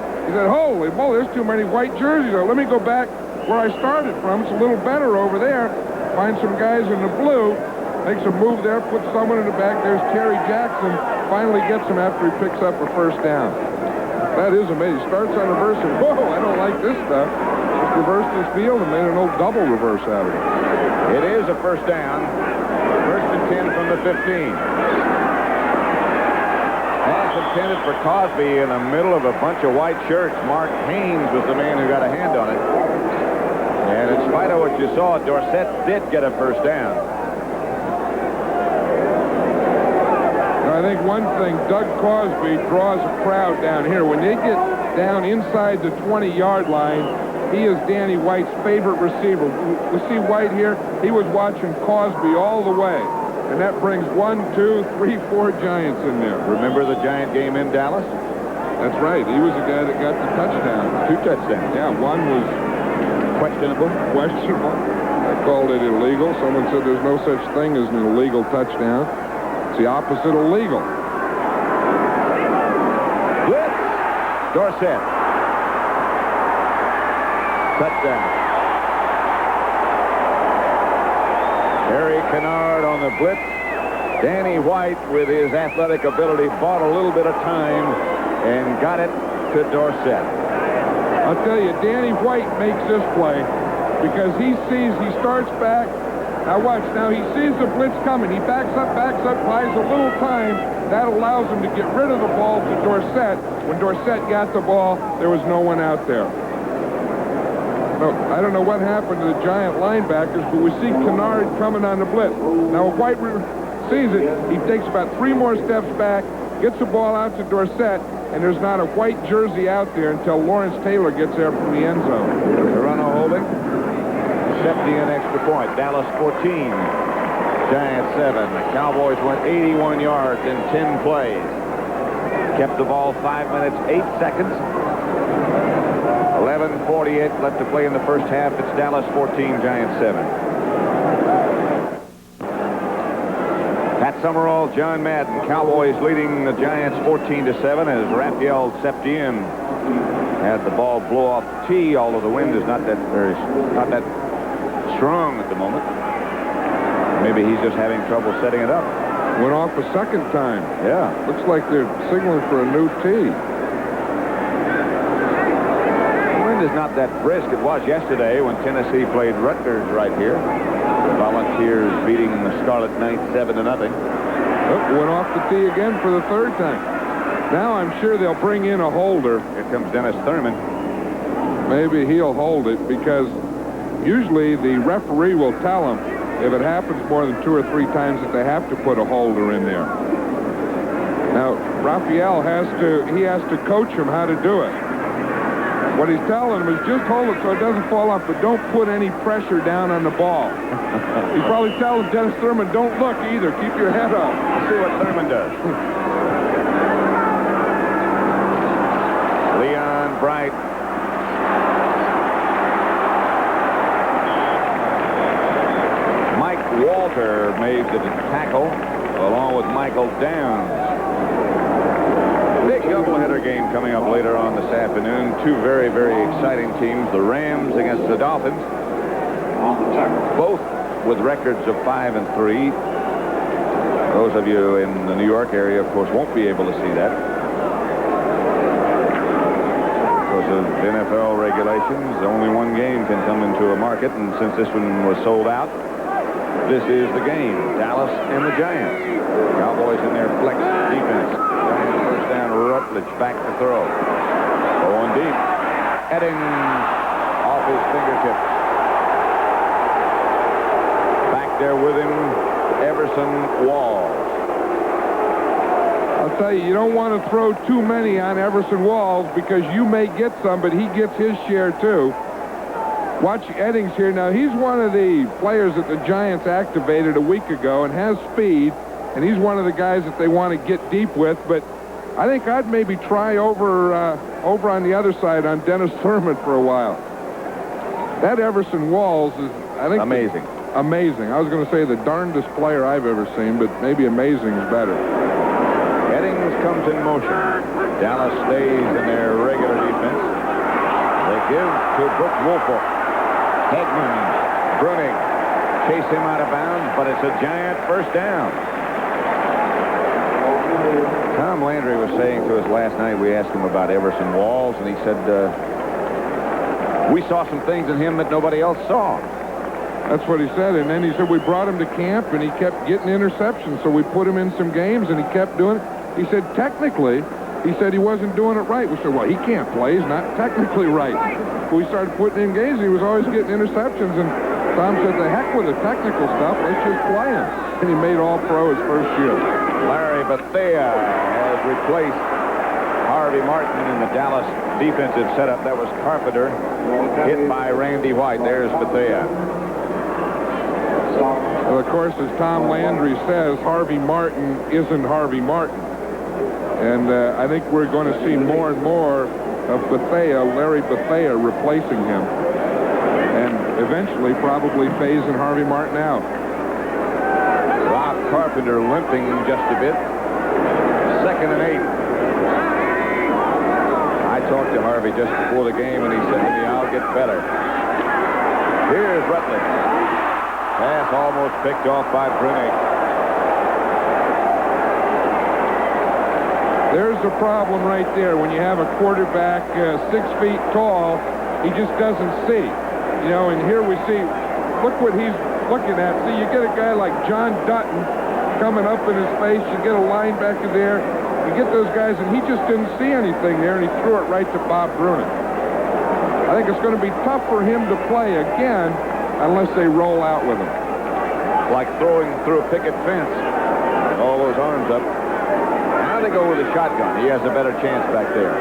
holy moly, there's too many white jerseys. Let me go back where I started from. It's a little better over there. Find some guys in the blue. Makes a move there, puts someone in the back. There's Terry Jackson. Finally gets him after he picks up a first down. That is amazing. Starts on reverse and, whoa, I don't like this stuff. Just reversed his field and made an old double reverse out of it. It is a first down. 1st and 10 from the 15. Pass intended for Cosby in the middle of a bunch of white shirts. Mark Haynes was the man who got a hand on it. And in spite of what you saw, Dorsett did get a first down. I think one thing, Doug Cosby draws a crowd down here. When they get down inside the 20-yard line, he is Danny White's favorite receiver. We see White here. He was watching Cosby all the way. And that brings 1, 2, 3, 4 Giants in there. Remember the Giant game in Dallas? That's right. He was the guy that got the touchdown. 2 touchdowns. Yeah, one was questionable. I called it illegal. Someone said there's no such thing as an illegal touchdown. It's the opposite of legal. Blitz. Dorsett. Touchdown. Harry Kennard on the blitz. Danny White, with his athletic ability, bought a little bit of time and got it to Dorsett. I'll tell you, Danny White makes this play because he starts back. Now watch, now he sees the blitz coming. He backs up, buys a little time. That allows him to get rid of the ball to Dorsett. When Dorsett got the ball, there was no one out there. No, I don't know what happened to the Giant linebackers, but we see Kennard coming on the blitz. Now if White sees it, he takes about 3 more steps back, gets the ball out to Dorsett, and there's not a white jersey out there until Lawrence Taylor gets there from the end zone. Toronto holding. Septien extra point. Dallas 14. Giants 7. The Cowboys went 81 yards in 10 plays. Kept the ball 5 minutes, 8 seconds. 11:48 left to play in the first half. It's Dallas 14, Giants 7. Pat Summerall, John Madden. Cowboys leading the Giants 14-7 as Raphael Septien had the ball blow off the tee, although the wind is not that strong at the moment. Maybe he's just having trouble setting it up. Went off a second time. Yeah. Looks like they're signaling for a new tee. The wind is not that brisk. It was yesterday when Tennessee played Rutgers right here. The Volunteers beating the Scarlet Knights 7-0. Went off the tee again for the 3rd time. Now I'm sure they'll bring in a holder. Here comes Dennis Thurman. Maybe he'll hold it because usually the referee will tell him if it happens more than 2 or 3 times that they have to put a holder in there. Now, Raphael has to coach him how to do it. What he's telling him is just hold it so it doesn't fall off, but don't put any pressure down on the ball. He's probably telling Dennis Thurman, don't look either. Keep your head up. Let's see what Thurman does. Leon Bright. Mike Walter made the tackle along with Michael Downs. Big doubleheader game coming up later on this afternoon. 2 very, very exciting teams. The Rams against the Dolphins. Both with records of 5-3. Those of you in the New York area, of course, won't be able to see that. Because of NFL regulations, only one game can come into a market, and since this one was sold out, this is the game. Dallas and the Giants. Cowboys in their flex defense. Giants first down. Rutledge back to throw. Going deep. Heading off his fingertips. Back there with him, Everson Walls. I'll tell you, you don't want to throw too many on Everson Walls because you may get some, but he gets his share too. Watch Eddings here. Now, he's one of the players that the Giants activated a week ago and has speed, and he's one of the guys that they want to get deep with, but I think I'd maybe try over on the other side on Dennis Thurman for a while. That Everson Walls is, I think... Amazing. Amazing. I was going to say the darndest player I've ever seen, but maybe amazing is better. Eddings comes in motion. Dallas stays in their regular defense. They give to Brooke Woolfolk. Hegman, Bruning, chase him out of bounds, but it's a Giant first down. Tom Landry was saying to us last night, we asked him about Everson Walls, and he said, we saw some things in him that nobody else saw. That's what he said, and then he said we brought him to camp, and he kept getting interceptions, so we put him in some games, and he kept doing it. He said, technically, he said he wasn't doing it right. We said, well, he can't play. He's not technically right. But we started putting in games. He was always getting interceptions. And Tom said, the heck with the technical stuff. Let's just play him. And he made All-Pro his first year. Larry Bethea has replaced Harvey Martin in the Dallas defensive setup. That was Carpenter hit by Randy White. There's Bethea. Well, of course, as Tom Landry says, Harvey Martin isn't Harvey Martin. And I think we're going to see more and more of Bethea, Larry Bethea, replacing him. And eventually probably phasing Harvey Martin out. Rob Carpenter limping just a bit. 2nd and 8. I talked to Harvey just before the game, and he said to me, I'll get better. Here's Rutledge. Pass almost picked off by Bruning. There's the problem right there. When you have a quarterback 6 feet tall, he just doesn't see. You know, and here we see, look what he's looking at. See, you get a guy like John Dutton coming up in his face. You get a linebacker there. You get those guys, and he just didn't see anything there, and he threw it right to Bob Brunin. I think it's going to be tough for him to play again unless they roll out with him. Like throwing through a picket fence. All those arms up. Now they go with a shotgun. He has a better chance back there.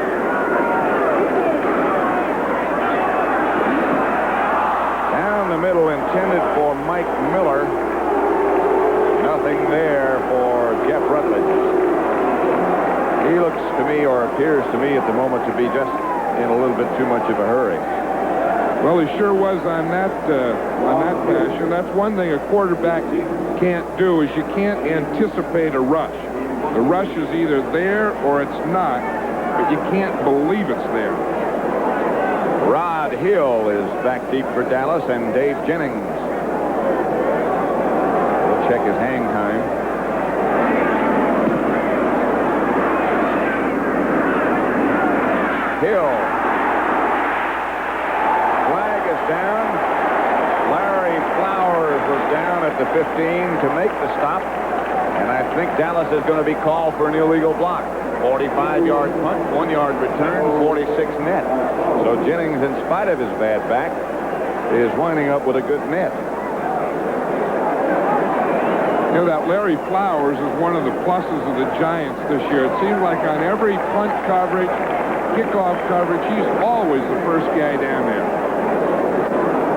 Down the middle, intended for Mike Miller. Nothing there for Jeff Rutledge. He looks to me, or appears to me at the moment, to be just in a little bit too much of a hurry. Well, he sure was on that fashion. That's one thing a quarterback can't do, is you can't anticipate a rush. The rush is either there or it's not, but you can't believe it's there. Rod Hill is back deep for Dallas, and Dave Jennings will check his hang time. Hill. Flag is down. Larry Flowers was down at the 15 to make the stop. And I think Dallas is going to be called for an illegal block. 45-yard punt, 1-yard return, 46 net. So Jennings, in spite of his bad back, is winding up with a good net. You know, that Larry Flowers is one of the pluses of the Giants this year. It seems like on every punt coverage, kickoff coverage, he's always the first guy down there.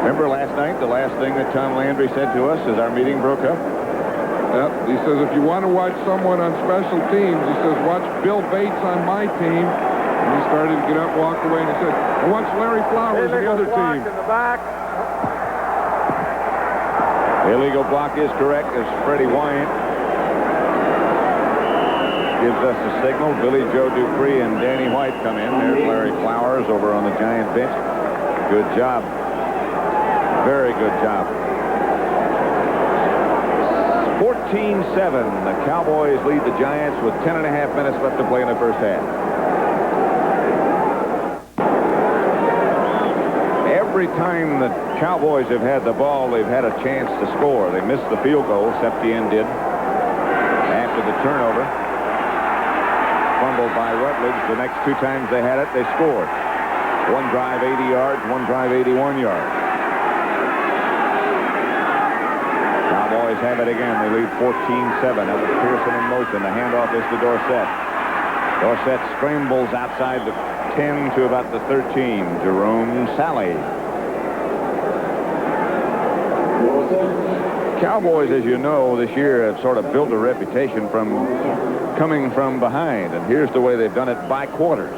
Remember last night, the last thing that Tom Landry said to us as our meeting broke up? Yep. He says, if you want to watch someone on special teams, he says, watch Bill Bates on my team. And he started to get up, walk away, and he said, and watch Larry Flowers on the other team. In the back. Illegal block is correct, as Freddie Wyant gives us the signal. Billy Joe Dupree and Danny White come in. There's Larry Flowers over on the Giant bench. Good job. Very good job. 14-7. The Cowboys lead the Giants with 10.5 minutes left to play in the first half. Every time the Cowboys have had the ball, they've had a chance to score. They missed the field goal, Septien did, after the turnover. Fumbled by Rutledge. The next 2 times they had it, they scored. One drive 80 yards, one drive 81 yards. Cowboys have it again. They lead 14-7. That was Pearson in motion. The handoff is to Dorsett. Dorsett scrambles outside the 10 to about the 13. Jerome Sally. Cowboys, as you know, this year have sort of built a reputation from coming from behind. And here's the way they've done it by quarters.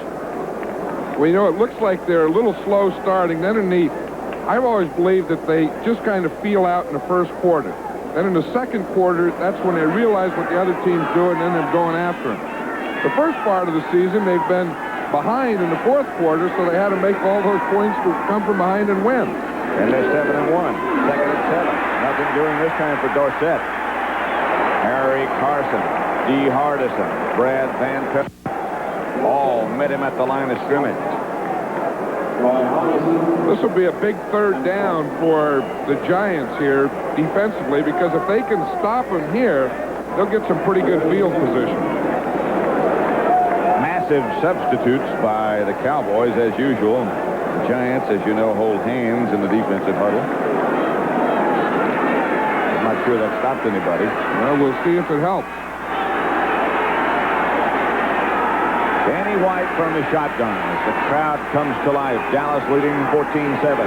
Well, you know, it looks like they're a little slow starting. Then I've always believed that they just kind of feel out in the first quarter. Then in the second quarter, that's when they realize what the other team's doing, and then they're going after them. The first part of the season, they've been behind in the fourth quarter, so they had to make all those points to come from behind and win. And they're 7-1. Second and 7. Nothing doing this time for Dorsett. Harry Carson, D. Hardison, Brad Van Pelt all met him at the line of scrimmage. This will be a big third down for the Giants here defensively, because if they can stop them here, they'll get some pretty good field position. Massive substitutes by the Cowboys, as usual. The Giants, as you know, hold hands in the defensive huddle. I'm not sure that stopped anybody. Well, we'll see if it helps. Danny White from the shotgun as the crowd comes to life. Dallas leading 14-7.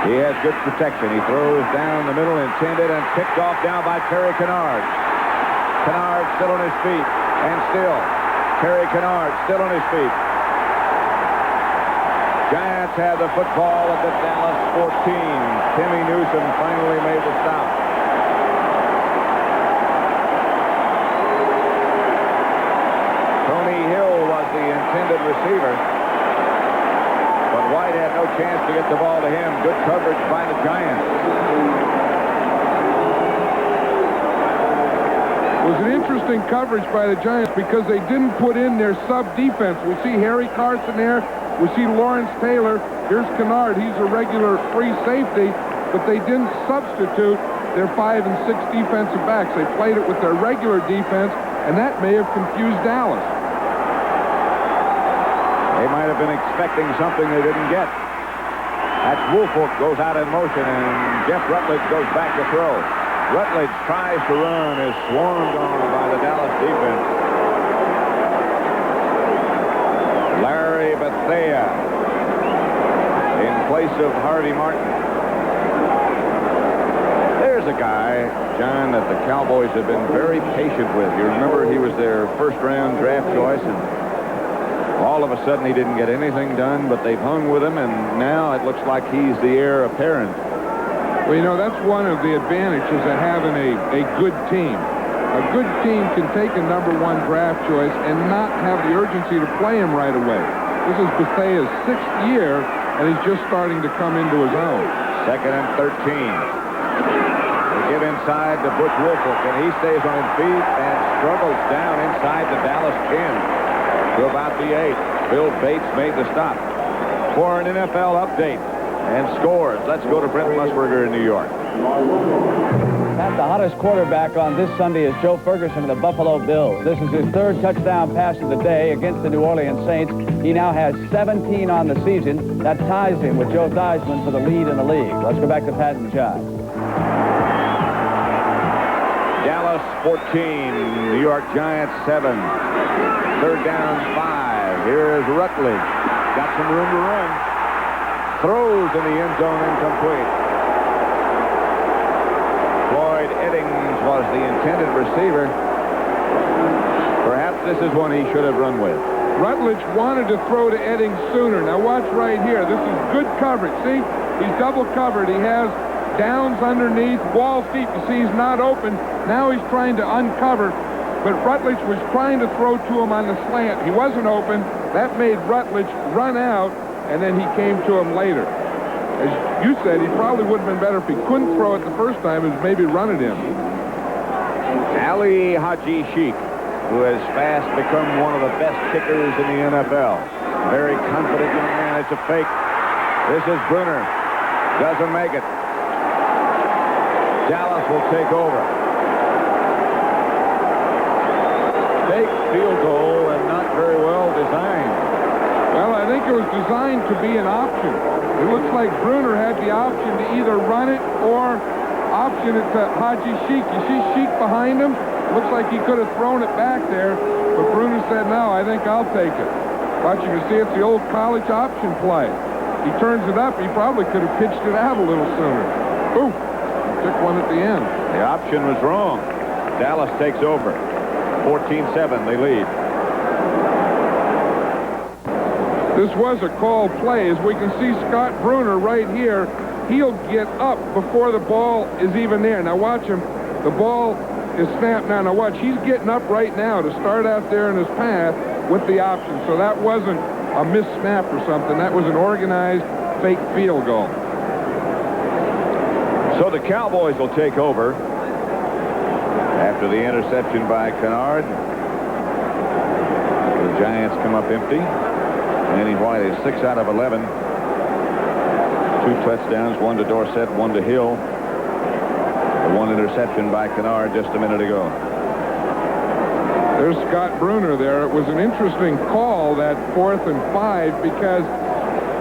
He has good protection. He throws down the middle, intended and picked off down by Terry Kennard. Kennard still on his feet, and still Terry Kennard still on his feet. Giants have the football at the Dallas 14. Timmy Newsom finally made the stop. Tony Hill was the intended receiver, but White had no chance to get the ball to him. Good coverage by the Giants. It was an interesting interesting coverage by the Giants because they didn't put in their sub-defense. We see Harry Carson there. We see Lawrence Taylor. Here's Kennard. He's a regular free safety, but they didn't substitute their 5 and 6 defensive backs. They played it with their regular defense, and that may have confused Dallas. They might have been expecting something they didn't get. That's Woolfolk goes out in motion, and Jeff Rutledge goes back to throw. Rutledge tries to run, is swarmed on by the Dallas defense. Larry Bethea in place of Harvey Martin. There's a guy, John, that the Cowboys have been very patient with. You remember he was their first-round draft choice, and all of a sudden he didn't get anything done, but they've hung with him, and now it looks like he's the heir apparent. Well, you know, that's one of the advantages of having a good team. A good team can take a #1 draft choice and not have the urgency to play him right away. This is Bethea's 6th year, and he's just starting to come into his own. 2nd and 13. They give inside to Butch Woolfolk, and he stays on his feet and struggles down inside the Dallas 10 to about the 8. Bill Bates made the stop. For an NFL update and scores, let's go to Brent Musburger in New York. Pat, the hottest quarterback on this Sunday is Joe Ferguson of the Buffalo Bills. This is his 3rd touchdown pass of the day against the New Orleans Saints. He now has 17 on the season. That ties him with Joe Theismann for the lead in the league. Let's go back to Pat and John. Dallas 14, New York Giants 7. 3rd down 5. Here's Rutledge. Got some room to run. Throws in the end zone, incomplete. Floyd Eddings was the intended receiver. Perhaps this is one he should have run with. Rutledge wanted to throw to Eddings sooner. Now watch right here. This is good coverage. See? He's double covered. He has Downs underneath, wall feet. You see he's not open. Now he's trying to uncover. But Rutledge was trying to throw to him on the slant. He wasn't open. That made Rutledge run out, and then he came to him later. As you said, he probably would have been better if he couldn't throw it the first time, as maybe run at him. Ali Haji Sheik, who has fast become one of the best kickers in the NFL. Very confident young man. It's a fake. This is Bruner. Doesn't make it. Dallas will take over. Fake field goal and not very well designed. Well, I think it was designed to be an option. It looks like Bruner had the option to either run it or option it to Haji Sheik. You see Sheik behind him? Looks like he could have thrown it back there, but Bruner said, no, I think I'll take it. Watch, you can see it's the old college option play. He turns it up. He probably could have pitched it out a little sooner. Ooh, took one at the end. The option was wrong. Dallas takes over. 14-7, they lead. This was a called play. As we can see, Scott Bruner right here, he'll get up before the ball is even there. Now watch him. The ball is snapped now. Now watch, he's getting up right now to start out there in his path with the option. So that wasn't a missed snap or something. That was an organized fake field goal. So the Cowboys will take over after the interception by Kennard. The Giants come up empty. Manny White is 6 out of 11. 2 touchdowns, 1 to Dorsett, 1 to Hill. The 1 interception by Kennard just a minute ago. There's Scott Bruner there. It was an interesting call, that 4th and 5, because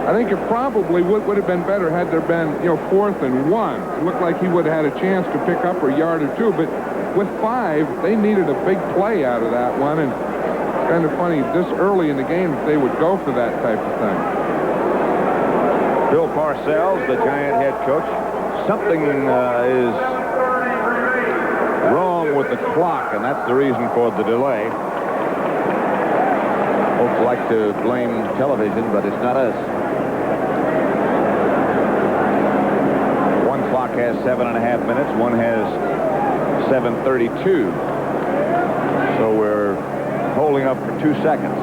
I think it probably would have been better had there been, 4th and 1. It looked like he would have had a chance to pick up a yard or two, but with 5, they needed a big play out of that one, and it's kind of funny this early in the game if they would go for that type of thing. Bill Parcells, the Giant head coach, something is wrong with the clock, and that's the reason for the delay. Folks like to blame television, but it's not us. One clock has 7.5 minutes. One has 7:32. So we're holding up for 2 seconds.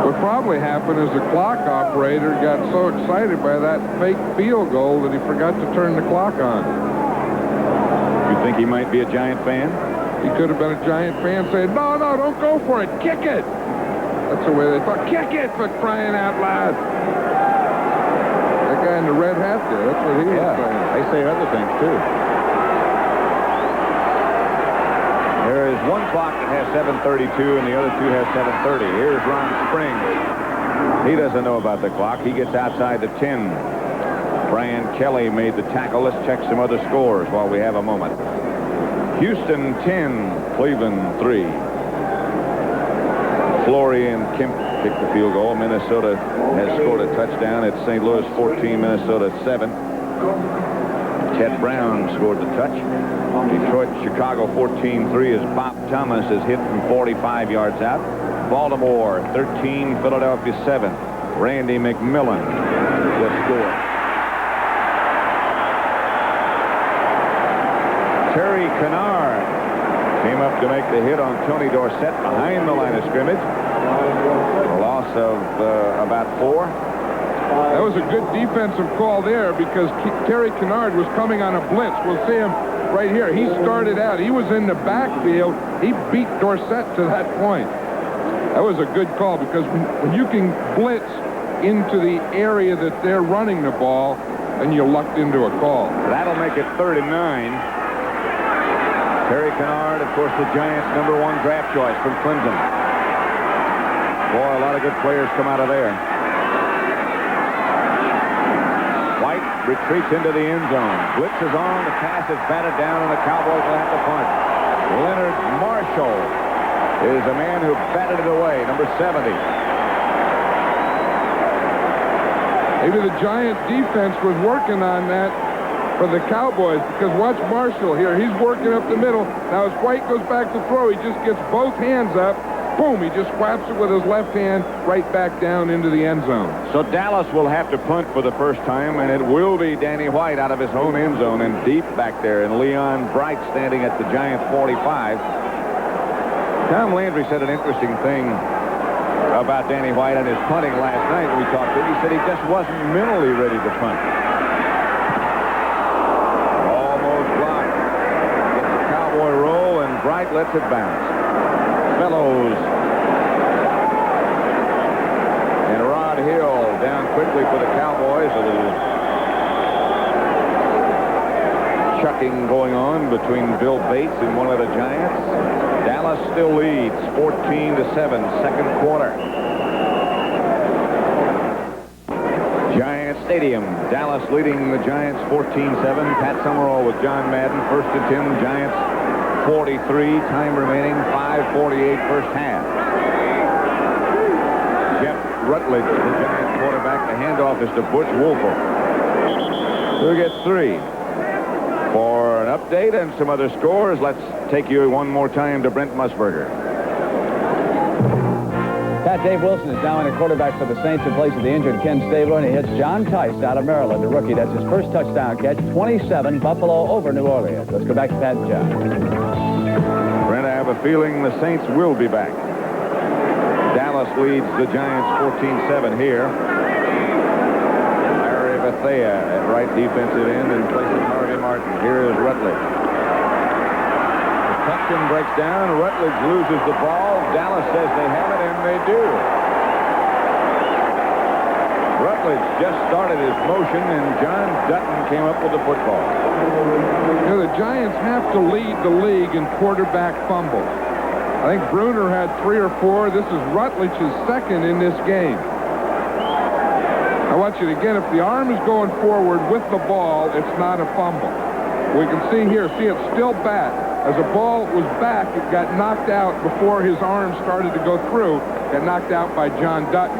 What probably happened is the clock operator got so excited by that fake field goal that he forgot to turn the clock on. You think he might be a Giant fan? He could have been a Giant fan saying, no, don't go for it. Kick it. That's the way they thought. Kick it, for crying out loud. That guy in the red hat there, that's what he was saying. They say other things, too. There is one clock that has 7:32, and the other two has 7:30. Here's Ron Springs. He doesn't know about the clock. He gets outside the 10. Brian Kelly made the tackle. Let's check some other scores while we have a moment. Houston 10, Cleveland 3. Flory and Kemp kicked the field goal. Minnesota has scored a touchdown. It's St. Louis 14, Minnesota 7. Ted Brown scored the touch. Detroit, Chicago 14-3 as Bob Thomas is hit from 45 yards out. Baltimore 13, Philadelphia 7. Randy McMillan the score. Terry Kennard came up to make the hit on Tony Dorsett behind the line of scrimmage. A loss of about 4. That was a good defensive call there because Terry Kennard was coming on a blitz. We'll see him right here. He started out. He was in the backfield. He beat Dorsett to that point. That was a good call because when you can blitz into the area that they're running the ball, then you lucked into a call. That'll make it 39. Terry Kennard, of course, the Giants' #1 draft choice from Clemson. Boy, a lot of good players come out of there. White retreats into the end zone. Blitz is on. The pass is batted down, and the Cowboys will have to punt. Leonard Marshall is a man who batted it away, number 70. Maybe the Giant defense was working on that for the Cowboys, because watch Marshall here. He's working up the middle. Now as White goes back to throw, he just gets both hands up. Boom, he just whaps it with his left hand right back down into the end zone. So Dallas will have to punt for the first time, and it will be Danny White out of his own end zone and deep back there, and Leon Bright standing at the Giants' 45. Tom Landry said an interesting thing about Danny White and his punting last night when we talked to him. He said he just wasn't mentally ready to punt. Almost blocked. Gets the Cowboy roll, and Bright lets it bounce. Fellows and Rod Hill down quickly for the Cowboys. A little chucking going on between Bill Bates and one of the Giants. Dallas still leads 14-7, second quarter. Giant Stadium. Dallas leading the Giants 14-7. Pat Summerall with John Madden. 1st and 10. Giants 43. Time remaining 5:48 first half. Jeff Rutledge, the Giants quarterback. The handoff is to Butch Wolfel, who gets 3. For an update and some other scores, let's take you one more time to Brent Musburger. Pat, Dave Wilson is now in a quarterback for the Saints in place of the injured Ken Stabler, and he hits John Tice out of Maryland, the rookie. That's his first touchdown catch. 27, Buffalo over New Orleans. Let's go back to Pat and John. Brent, I have a feeling the Saints will be back. Dallas leads the Giants 14-7 here. Larry Bethea at right defensive end in place of Harvey Martin. Here is Rutledge. The protection breaks down. Rutledge loses the ball. Dallas says they have it, and they do. Rutledge just started his motion, and John Dutton came up with the football. You know, the Giants have to lead the league in quarterback fumbles. I think Bruner had 3 or 4. This is Rutledge's second in this game. I want you to, again, if the arm is going forward with the ball, it's not a fumble. We can see here, it's still back. As the ball was back, it got knocked out before his arm started to go through. Got knocked out by John Dutton.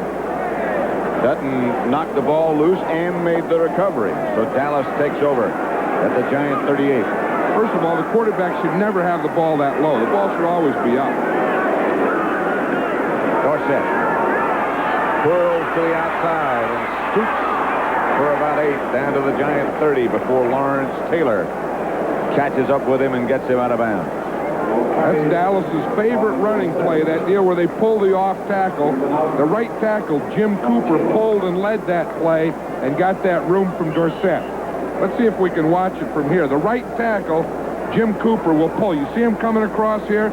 Dutton knocked the ball loose and made the recovery. So Dallas takes over at the Giant 38. First of all, the quarterback should never have the ball that low. The ball should always be up. Dorsett twirls to the outside and scoops for about 8 down to the Giant 30 before Lawrence Taylor catches up with him and gets him out of bounds. That's Dallas's favorite running play, that deal where they pull the off tackle. The right tackle, Jim Cooper, pulled and led that play and got that room from Dorsett. Let's see if we can watch it from here. The right tackle Jim Cooper will pull. You see him coming across here?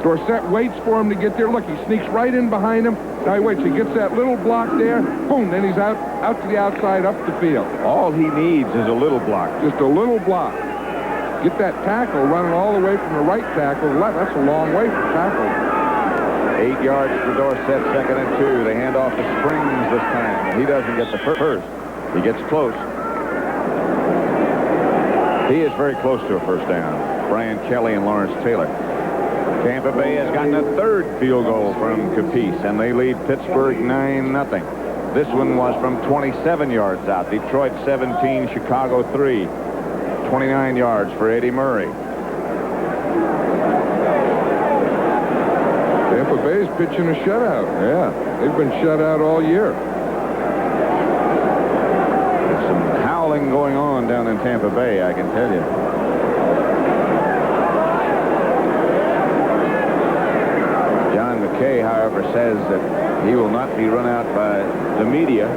Dorsett waits for him to get there. Look, he sneaks right in behind him. Now he waits. He gets that little block there. Boom, then he's out to the outside, up the field. All he needs is a little block. Just a little block. Get that tackle running all the way from the right tackle to the left. That's a long way for tackle. 8 yards for Dorsett, 2nd and 2. They hand off to Springs this time. He doesn't get the first. He gets close. He is very close to a first down. Brian Kelly and Lawrence Taylor. Tampa Bay has gotten a 3rd field goal from Capice, and they lead Pittsburgh 9-0. This one was from 27 yards out. Detroit 17, Chicago 3. 29 yards for Eddie Murray. Tampa Bay's pitching a shutout. Yeah. They've been shut out all year. There's some howling going on down in Tampa Bay, I can tell you. John McKay, however, says that he will not be run out by the media.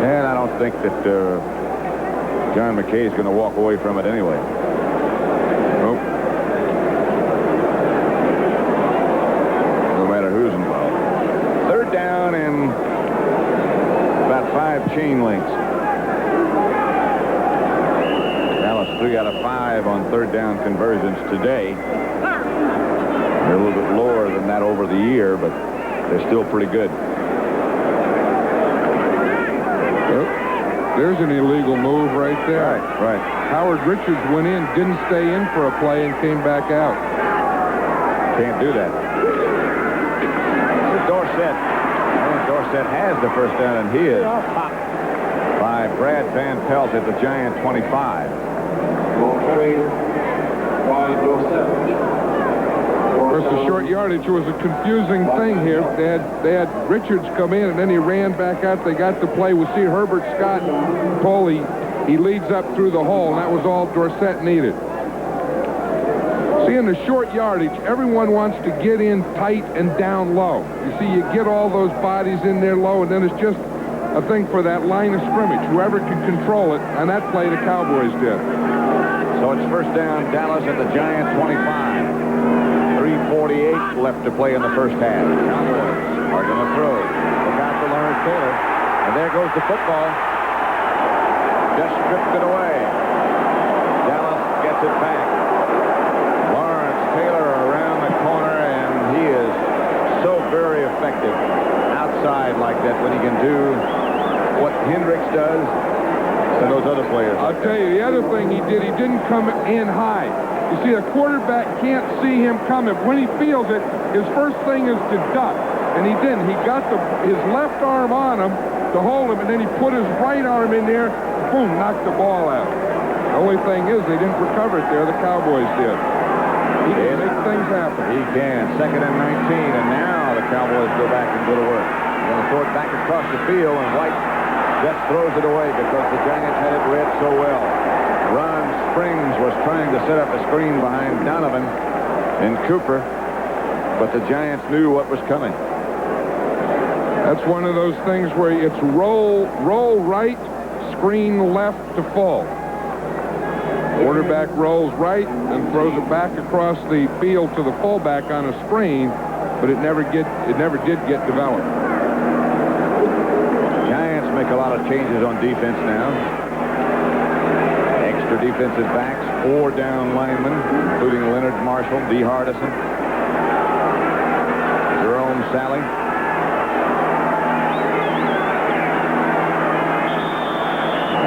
And I don't think that John McKay is going to walk away from it anyway. Nope. No matter who's involved. 3rd down and about 5 chain links. Dallas 3 out of 5 on 3rd down conversions today. They're a little bit lower than that over the year, but they're still pretty good. There's an illegal move right there. Right. Howard Richards went in, didn't stay in for a play, and came back out. Can't do that. Dorsett. And Dorsett has the first down, and he is by Brad Van Pelt at the Giant 25. Of course, the short yardage was a confusing thing here. They had Richards come in, and then he ran back out. They got the play. We see Herbert Scott pull. He leads up through the hole, and that was all Dorsett needed. See, in the short yardage, everyone wants to get in tight and down low. You see, you get all those bodies in there low, and then it's just a thing for that line of scrimmage. Whoever can control it, and that play the Cowboys did. So it's first down, Dallas at the Giant 25. 3:48 left to play in the first half. Cowboys are going to throw. Look out for Lawrence Taylor. And there goes the football. Just stripped it away. Dallas gets it back. Lawrence Taylor around the corner, and he is so very effective outside like that when he can do what Hendricks does and those other players. I'll tell you, the other thing he did, he didn't come in high. You see, the quarterback can't see him coming. When he feels it, his first thing is to duck, and he didn't. He got his left arm on him to hold him, and then he put his right arm in there, boom, knocked the ball out. The only thing is they didn't recover it there. The Cowboys did. He can make things happen. He can. 2nd and 19, and now the Cowboys go back and go to work. They're going to throw it back across the field, and White just throws it away because the Giants had it read so well. Ron Springs was trying to set up a screen behind Donovan and Cooper, but the Giants knew what was coming. That's one of those things where it's roll right, screen left to fall. Quarterback rolls right and throws it back across the field to the fullback on a screen, but it never did get developed. Giants make a lot of changes on defense now. Extra defensive backs, 4 down linemen, including Leonard Marshall, D. Hardison, Jerome Sally.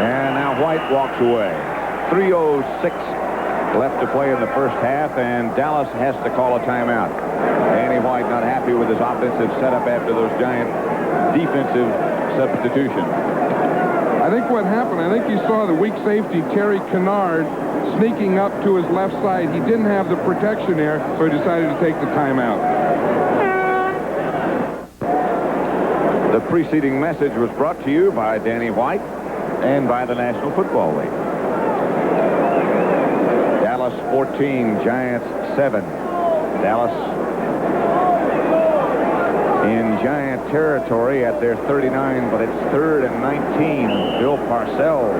And now White walks away. 3:06 left to play in the first half, and Dallas has to call a timeout. Danny White not happy with his offensive setup after those Giant defensive substitutions. I think what happened, I think you saw the weak safety, Terry Kennard, sneaking up to his left side. He didn't have the protection there, so he decided to take the timeout. The preceding message was brought to you by Danny White and by the National Football League. Dallas 14, Giants 7. Dallas in Giant territory at their 39, but it's 3rd and 19. Bill Parcells.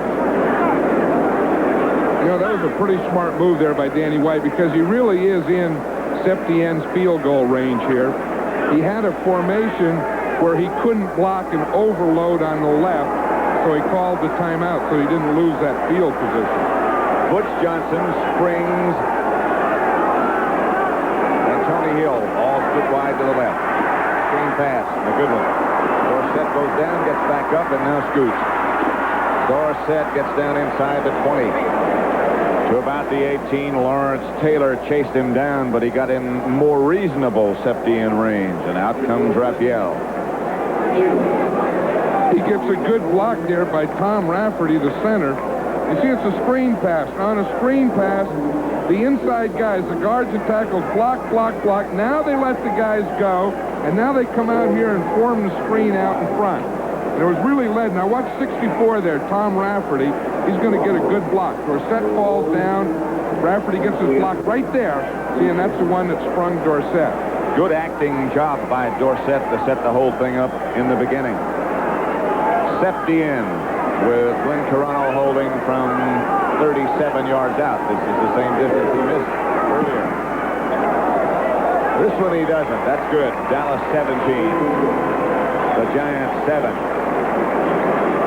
That was a pretty smart move there by Danny White because he really is in Septien's field goal range here. He had a formation where he couldn't block an overload on the left, so he called the timeout so he didn't lose that field position. Butch Johnson springs, and Tony Hill all split wide to the left. Screen pass, a good one. Dorsett goes down, gets back up, and now scoots. Dorsett gets down inside the 20. To about the 18, Lawrence Taylor chased him down, but he got in more reasonable Septien range, and out comes Raphael. He gets a good block there by Tom Rafferty, the center. You see, it's a screen pass. On a screen pass, the inside guys, the guards and tackles, block. Now they let the guys go, and now they come out here and form the screen out in front. And it was really led. Now watch 64 there, Tom Rafferty. He's going to get a good block. Dorsett falls down. Rafferty gets his block right there. See, and that's the one that sprung Dorsett. Good acting job by Dorsett to set the whole thing up in the beginning. Septien with Glenn Carano holding from 37 yards out. This is the same distance he missed earlier. This one he doesn't. That's good. Dallas 17. The Giants 7.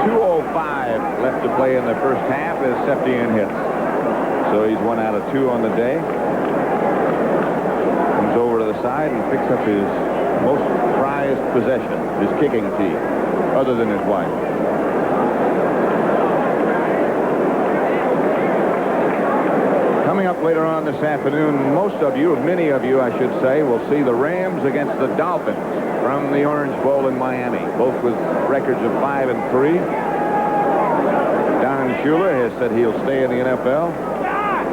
2:05 left to play in the first half as Septien hits. So he's 1 out of 2 on the day. Comes over to the side and picks up his most prized possession, his kicking tee, other than his wife. Coming up later on this afternoon, many of you, I should say, will see the Rams against the Dolphins from the Orange Bowl in Miami, both with records of 5-3. Don Shula has said he'll stay in the NFL.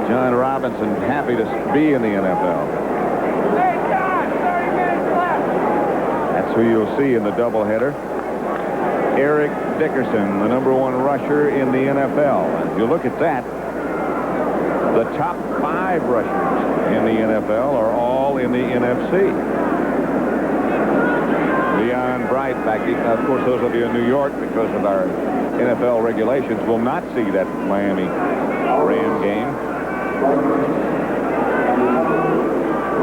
John Robinson happy to be in the NFL. That's who you'll see in the doubleheader. Eric Dickerson, the #1 rusher in the NFL. And if you look at that, the top 5 rushers in the NFL are all in the NFC. Leon Bright back. Of course, those of you in New York, because of our NFL regulations, will not see that Miami Ram game.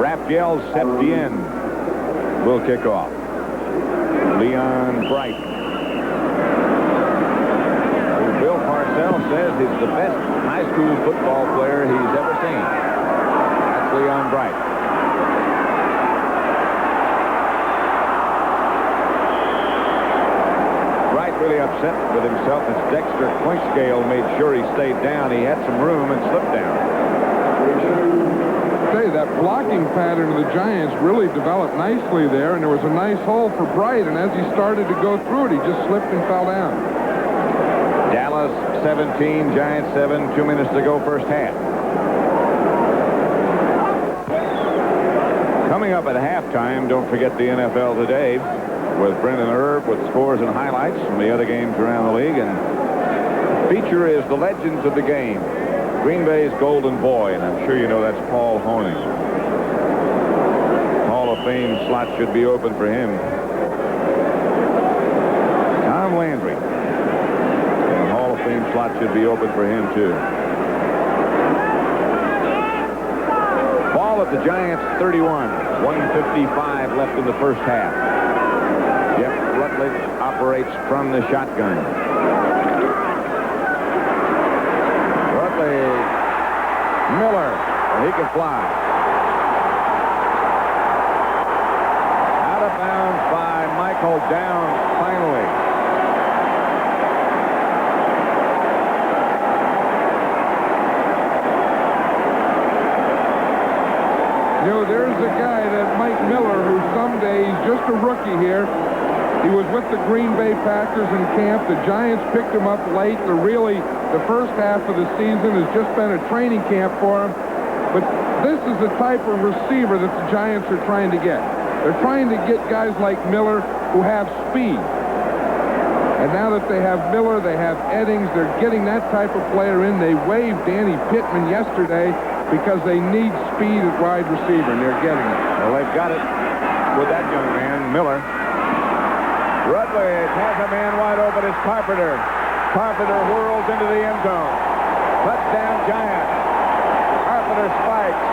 Raphael Septien will kick off. Leon Bright, who Bill Parcells says is the best high school football player he's ever seen. That's Leon Bright. Bright really upset with himself as Dexter Clinkscale made sure he stayed down. He had some room and slipped down. That blocking pattern of the Giants really developed nicely there, and there was a nice hole for Bright, and as he started to go through it, he just slipped and fell down. Dallas 17, Giants 7, 2 minutes to go first half. Coming up at halftime, don't forget the NFL Today with Brendan Erb with scores and highlights from the other games around the league, and the feature is the legends of the game. Green Bay's golden boy, and I'm sure you know that's Paul Honing. Hall of Fame slot should be open for him. Tom Landry. And Hall of Fame slot should be open for him, too. Ball at the Giants 31. 1:55 left in the first half. Jeff Rutledge operates from the shotgun. Miller, he can fly. Out of bounds by Michael Downs, finally. You know, there's a guy, that Mike Miller, who someday, he's just a rookie here. He was with the Green Bay Packers in camp. The Giants picked him up late. The first half of the season has just been a training camp for him. But this is the type of receiver that the Giants are trying to get. They're trying to get guys like Miller who have speed. And now that they have Miller, they have Eddings, they're getting that type of player in. They waived Danny Pittman yesterday because they need speed at wide receiver, and they're getting it. Well, they've got it with that young man, Miller. Rutledge has a man wide open. It's Carpenter. Carpenter whirls into the end zone. Touchdown, Giants. Carpenter spikes.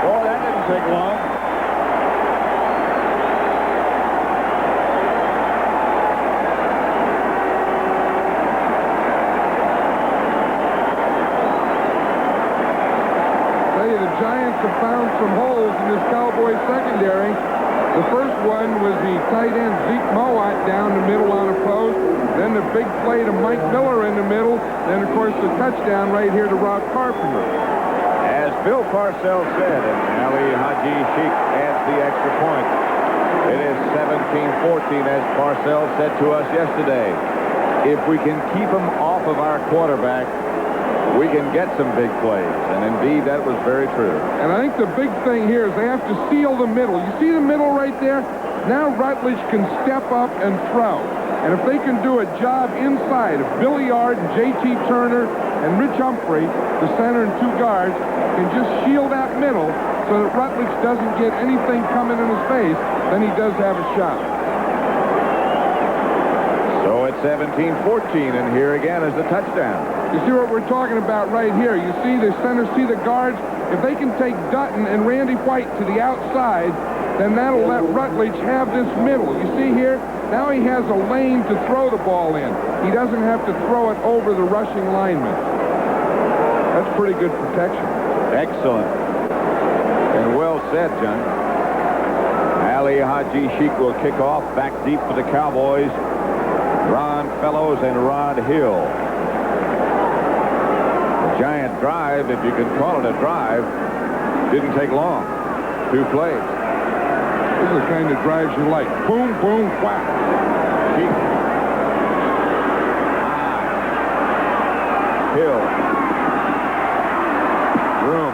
Boy, that didn't take long. The Giants have found some holes in this Cowboys secondary. The first one was the tight end Zeke Mowat down the middle on a post. Then the big play to Mike Miller in the middle. Then, of course, the touchdown right here to Rob Carpenter. As Bill Parcells said, and Ali Haji Sheikh adds the extra point. It is 17-14, as Parcells said to us yesterday. If we can keep them off of our quarterback, we can get some big plays. And indeed, that was very true. And I think the big thing here is they have to seal the middle. You see the middle right there? Now Rutledge can step up and throw. And if they can do a job inside, if Billy Yard and J.T. Turner and Rich Humphrey, the center and two guards, can just shield that middle so that Rutledge doesn't get anything coming in his face, then he does have a shot. So it's 17-14, and here again is the touchdown. You see what we're talking about right here. You see the center, see the guards. If they can take Dutton and Randy White to the outside, then that'll let Rutledge have this middle. You see here, now he has a lane to throw the ball in. He doesn't have to throw it over the rushing lineman. That's pretty good protection. Excellent. And well said, John. Ali Haji Sheikh will kick off back deep for the Cowboys. Ron Fellows and Rod Hill. The Giant drive, if you can call it a drive, didn't take long. 2 plays. This is the kind of drives you like. Boom, boom, whack. Sheikh. Hill. Room.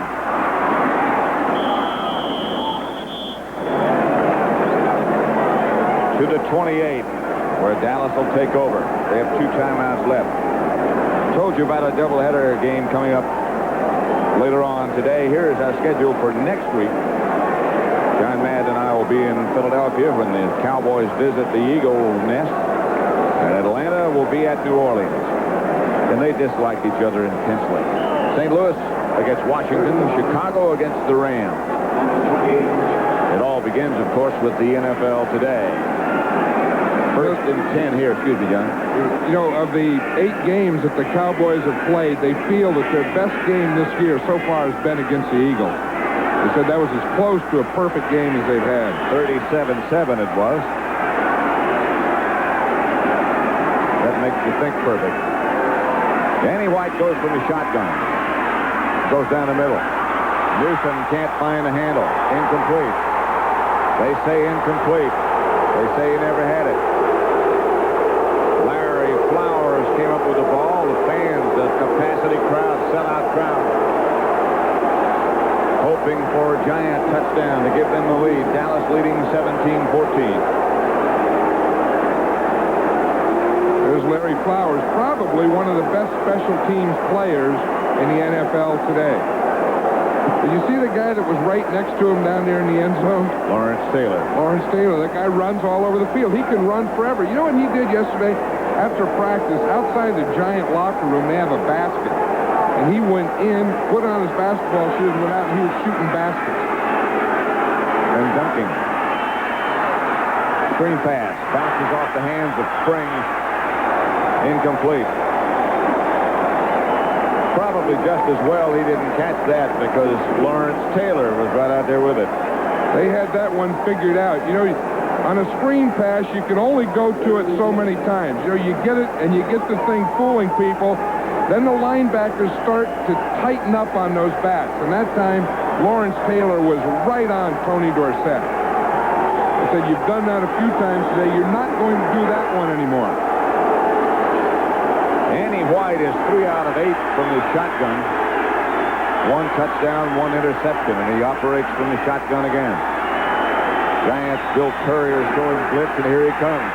To the 28, where Dallas will take over. They have 2 timeouts left. Told you about a doubleheader game coming up later on today. Here is our schedule for next week. John Madden and I will be in Philadelphia when the Cowboys visit the Eagle Nest. And Atlanta will be at New Orleans. And they dislike each other intensely. St. Louis against Washington, Chicago against the Rams. It all begins, of course, with the NFL today. First and 10 here. Excuse me, John. You know, of the 8 games that the Cowboys have played, they feel that their best game this year so far has been against the Eagles. They said that was as close to a perfect game as they've had. 37-7 it was. That makes you think perfect. Danny White goes from the shotgun. Goes down the middle. Newsom can't find the handle. Incomplete. They say incomplete. They say he never had it. Larry Flowers came up with the ball. The fans, the capacity crowd, sellout crowd, hoping for a Giant touchdown to give them the lead. Dallas leading 17-14. There's Larry Flowers, probably one of the best special teams players in the NFL today. Did you see the guy that was right next to him down there in the end zone? Lawrence Taylor. Lawrence Taylor. That guy runs all over the field. He can run forever. You know what he did yesterday? After practice, outside the Giant locker room, they have a basket. And he went in, put on his basketball shoes, and went out, and he was shooting baskets. And dunking. Screen pass. Bounces off the hands of Springs. Incomplete. Probably just as well he didn't catch that because Lawrence Taylor was right out there with it. They had that one figured out. You know, on a screen pass, you can only go to it so many times. You know, you get it and you get the thing fooling people. Then the linebackers start to tighten up on those backs. And that time, Lawrence Taylor was right on Tony Dorsett. I said, you've done that a few times today. You're not going to do that one anymore. Danny White is 3 out of 8 from the shotgun. 1 touchdown, 1 interception, and he operates from the shotgun again. Giants, Bill Courier showing blitz, and here he comes.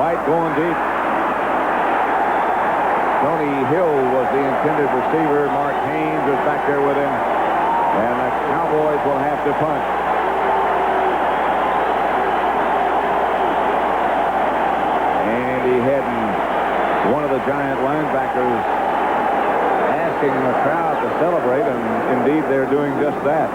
White going deep. Tony Hill was the intended receiver. Mark Haynes was back there with him. And the Cowboys will have to punt. Giant linebackers asking the crowd to celebrate, and indeed they're doing just that.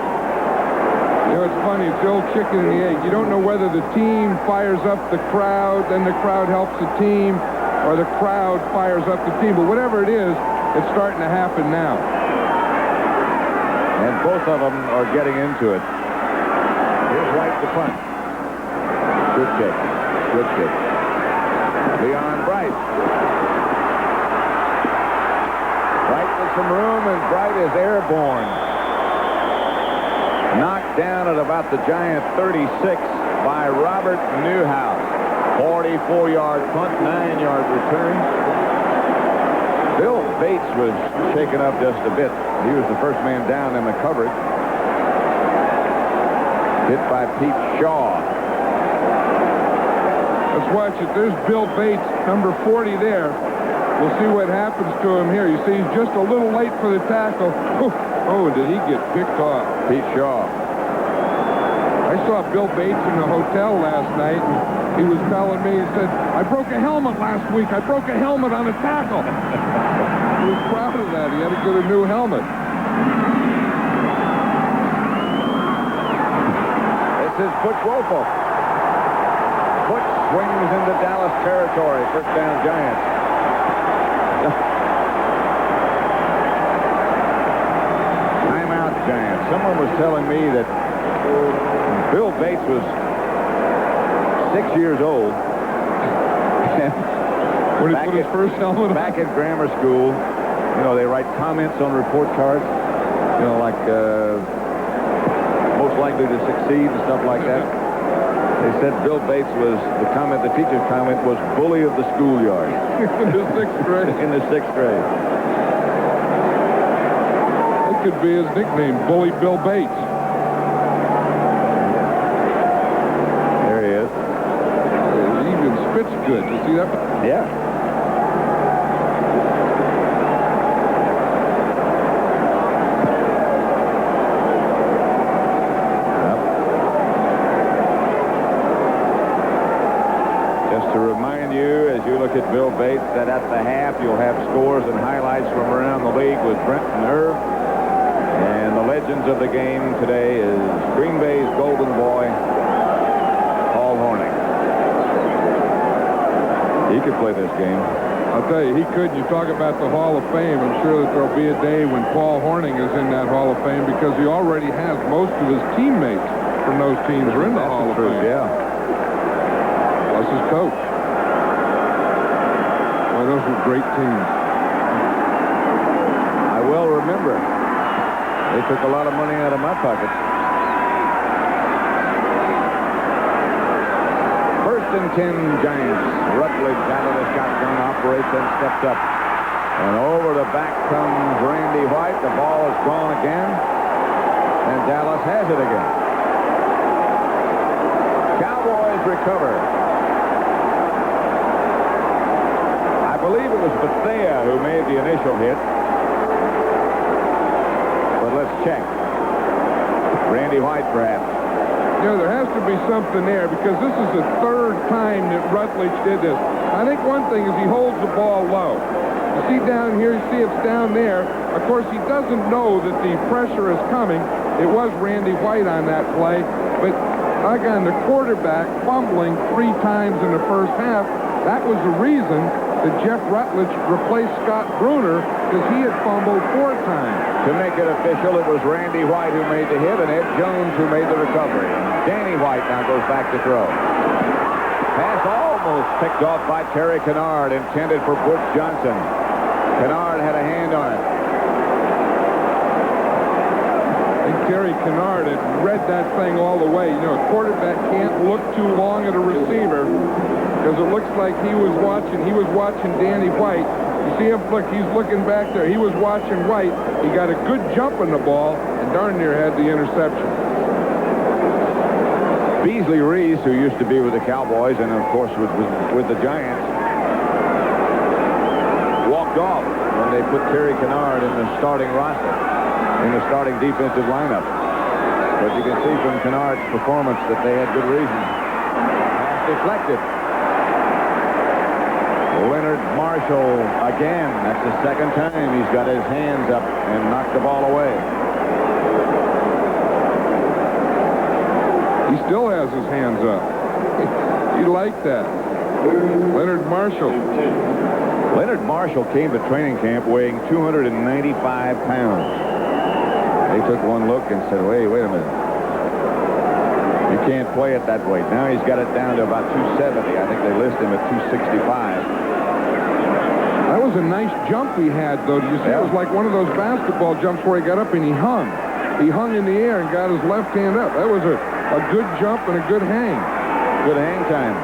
You know, it's funny. It's the old chicken and the egg. You don't know whether the team fires up the crowd, then the crowd helps the team, or the crowd fires up the team. But whatever it is, it's starting to happen now. And both of them are getting into it. Here's White to punt. Good kick. Good kick. Leon Bright. Bright with some room, and Bright is airborne. Knocked down at about the Giant 36 by Robert Newhouse. 44-yard punt, 9-yard return. Bill Bates was shaken up just a bit. He was the first man down in the coverage. Hit by Pete Shaw. Let's watch it. There's Bill Bates, number 40 there. We'll see what happens to him here. You see, he's just a little late for the tackle. Oh, did he get picked off? Pete Shaw. I saw Bill Bates in the hotel last night, and he was telling me, he said, I broke a helmet last week. I broke a helmet on a tackle. He was proud of that. He had to get a new helmet. This is Butch Woelfel. Butch swings into Dallas territory. First down, Giants. Timeout, Giants. Someone was telling me that Bill Bates was 6 years old. When he put his first helmet on? Back at grammar school, you know, they write comments on report cards. You know, like most likely to succeed and stuff like that. They said Bill Bates was, the teacher's comment was bully of the schoolyard. In the 6th grade. In the 6th grade. That could be his nickname, Bully Bill Bates. There he is. He even spits good. You see that? Yeah. To remind you, as you look at Bill Bates, that at the half you'll have scores and highlights from around the league with Brent and Irv. And the legends of the game today is Green Bay's golden boy, Paul Hornung. He could play this game. I'll tell you, he could. You talk about the Hall of Fame. I'm sure that there'll be a day when Paul Hornung is in that Hall of Fame because he already has most of his teammates from those teams are in the Hall of Fame. Yeah. His coach. Boy, those were great teams. I well remember. They took a lot of money out of my pocket. First and 10 Giants. Rutledge out of the shotgun, operates and steps up. And over the back comes Randy White. The ball is gone again. And Dallas has it again. Cowboys recover. I believe it was Bethea who made the initial hit. But let's check. Randy White, perhaps. You know, there has to be something there because this is the third time that Rutledge did this. I think one thing is he holds the ball low. You see down here, you see it's down there. Of course, he doesn't know that the pressure is coming. It was Randy White on that play. But like on the quarterback fumbling 3 times in the first half, that was the reason that Jeff Rutledge replaced Scott Bruner because he had fumbled 4 times. To make it official, it was Randy White who made the hit and Ed Jones who made the recovery. Danny White now goes back to throw. Pass almost picked off by Terry Kennard, intended for Butch Johnson. Kennard had a hand on it. I think Terry Kennard had read that thing all the way. You know, a quarterback can't look too long at a receiver because it looks like he was watching Danny White. You see him, look, he's looking back there. He was watching White. He got a good jump on the ball and darn near had the interception. Beasley Reese, who used to be with the Cowboys and, of course, with the Giants, walked off when they put Terry Kennard in the starting roster, in the starting defensive lineup. But you can see from Kennard's performance that they had good reason. Pass deflected. Leonard Marshall again. That's the second time he's got his hands up and knocked the ball away. He still has his hands up. He liked that. Leonard Marshall. Leonard Marshall came to training camp weighing 295 pounds. They took one look and said, wait a minute. You can't play it that weight. Now he's got it down to about 270. I think they list him at 265. That was a nice jump he had, though. Did you see? It was like one of those basketball jumps where he got up and he hung. He hung in the air and got his left hand up. That was a good jump and a good hang. Good hang time.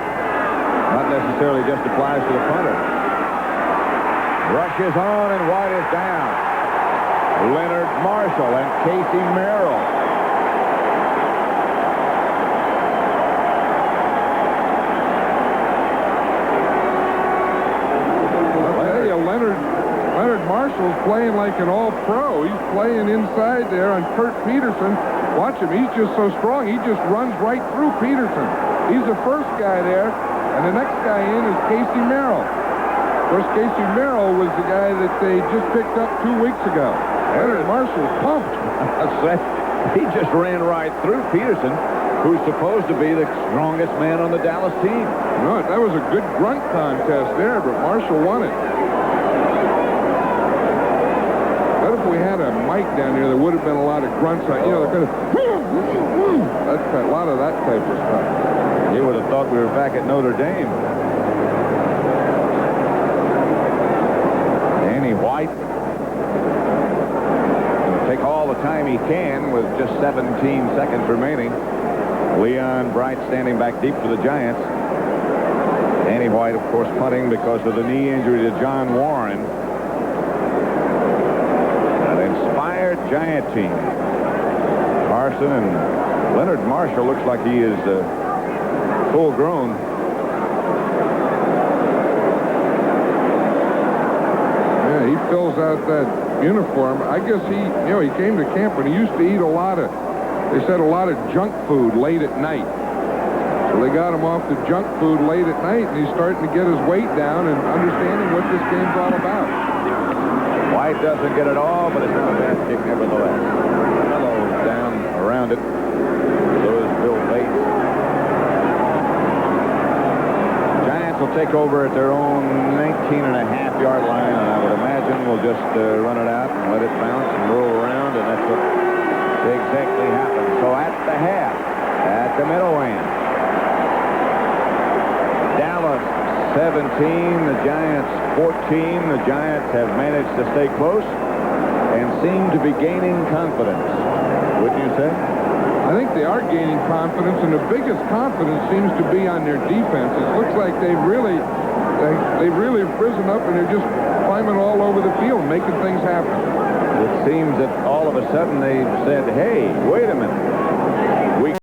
Not necessarily just applies to the punter. Rushes on and White is down. Leonard Marshall and Casey Merrill. Leonard Marshall's playing like an all-pro. He's playing inside there on Kurt Peterson. Watch him. He's just so strong. He just runs right through Peterson. He's the first guy there, and the next guy in is Casey Merrill. Of course, Casey Merrill was the guy that they just picked up 2 weeks ago. Leonard Marshall's pumped. He just ran right through Peterson, who's supposed to be the strongest man on the Dallas team. No, that was a good grunt contest there, but Marshall won it. What if we had a mic down here? There would have been a lot of grunts. You know, a lot of that type of stuff. You would have thought we were back at Notre Dame. Danny White going to take all the time he can with just 17 seconds remaining. Leon Bright standing back deep for the Giants. Danny White, of course, punting because of the knee injury to John Warren. An inspired Giant team. Carson and Leonard Marshall looks like he is full grown. Yeah, he fills out that uniform. I guess he came to camp and he used to eat a lot of junk food late at night. So they got him off the junk food late at night, and he's starting to get his weight down and understanding what this game's all about. White doesn't get it all, but it's not a bad kick nevertheless. Mellows down around it. So is Bill Bates. Giants will take over at their own 19.5-yard line, and I would imagine we'll just run it out and let it bounce and roll around, and that's what exactly happened. So at the half, at the Meadowlands, Dallas 17, the Giants 14. The Giants have managed to stay close and seem to be gaining confidence. Wouldn't you say? I think they are gaining confidence, and the biggest confidence seems to be on their defense. It looks like they've really risen up, and they're just climbing all over the field, making things happen. It seems that all of a sudden they've said, hey, wait a minute.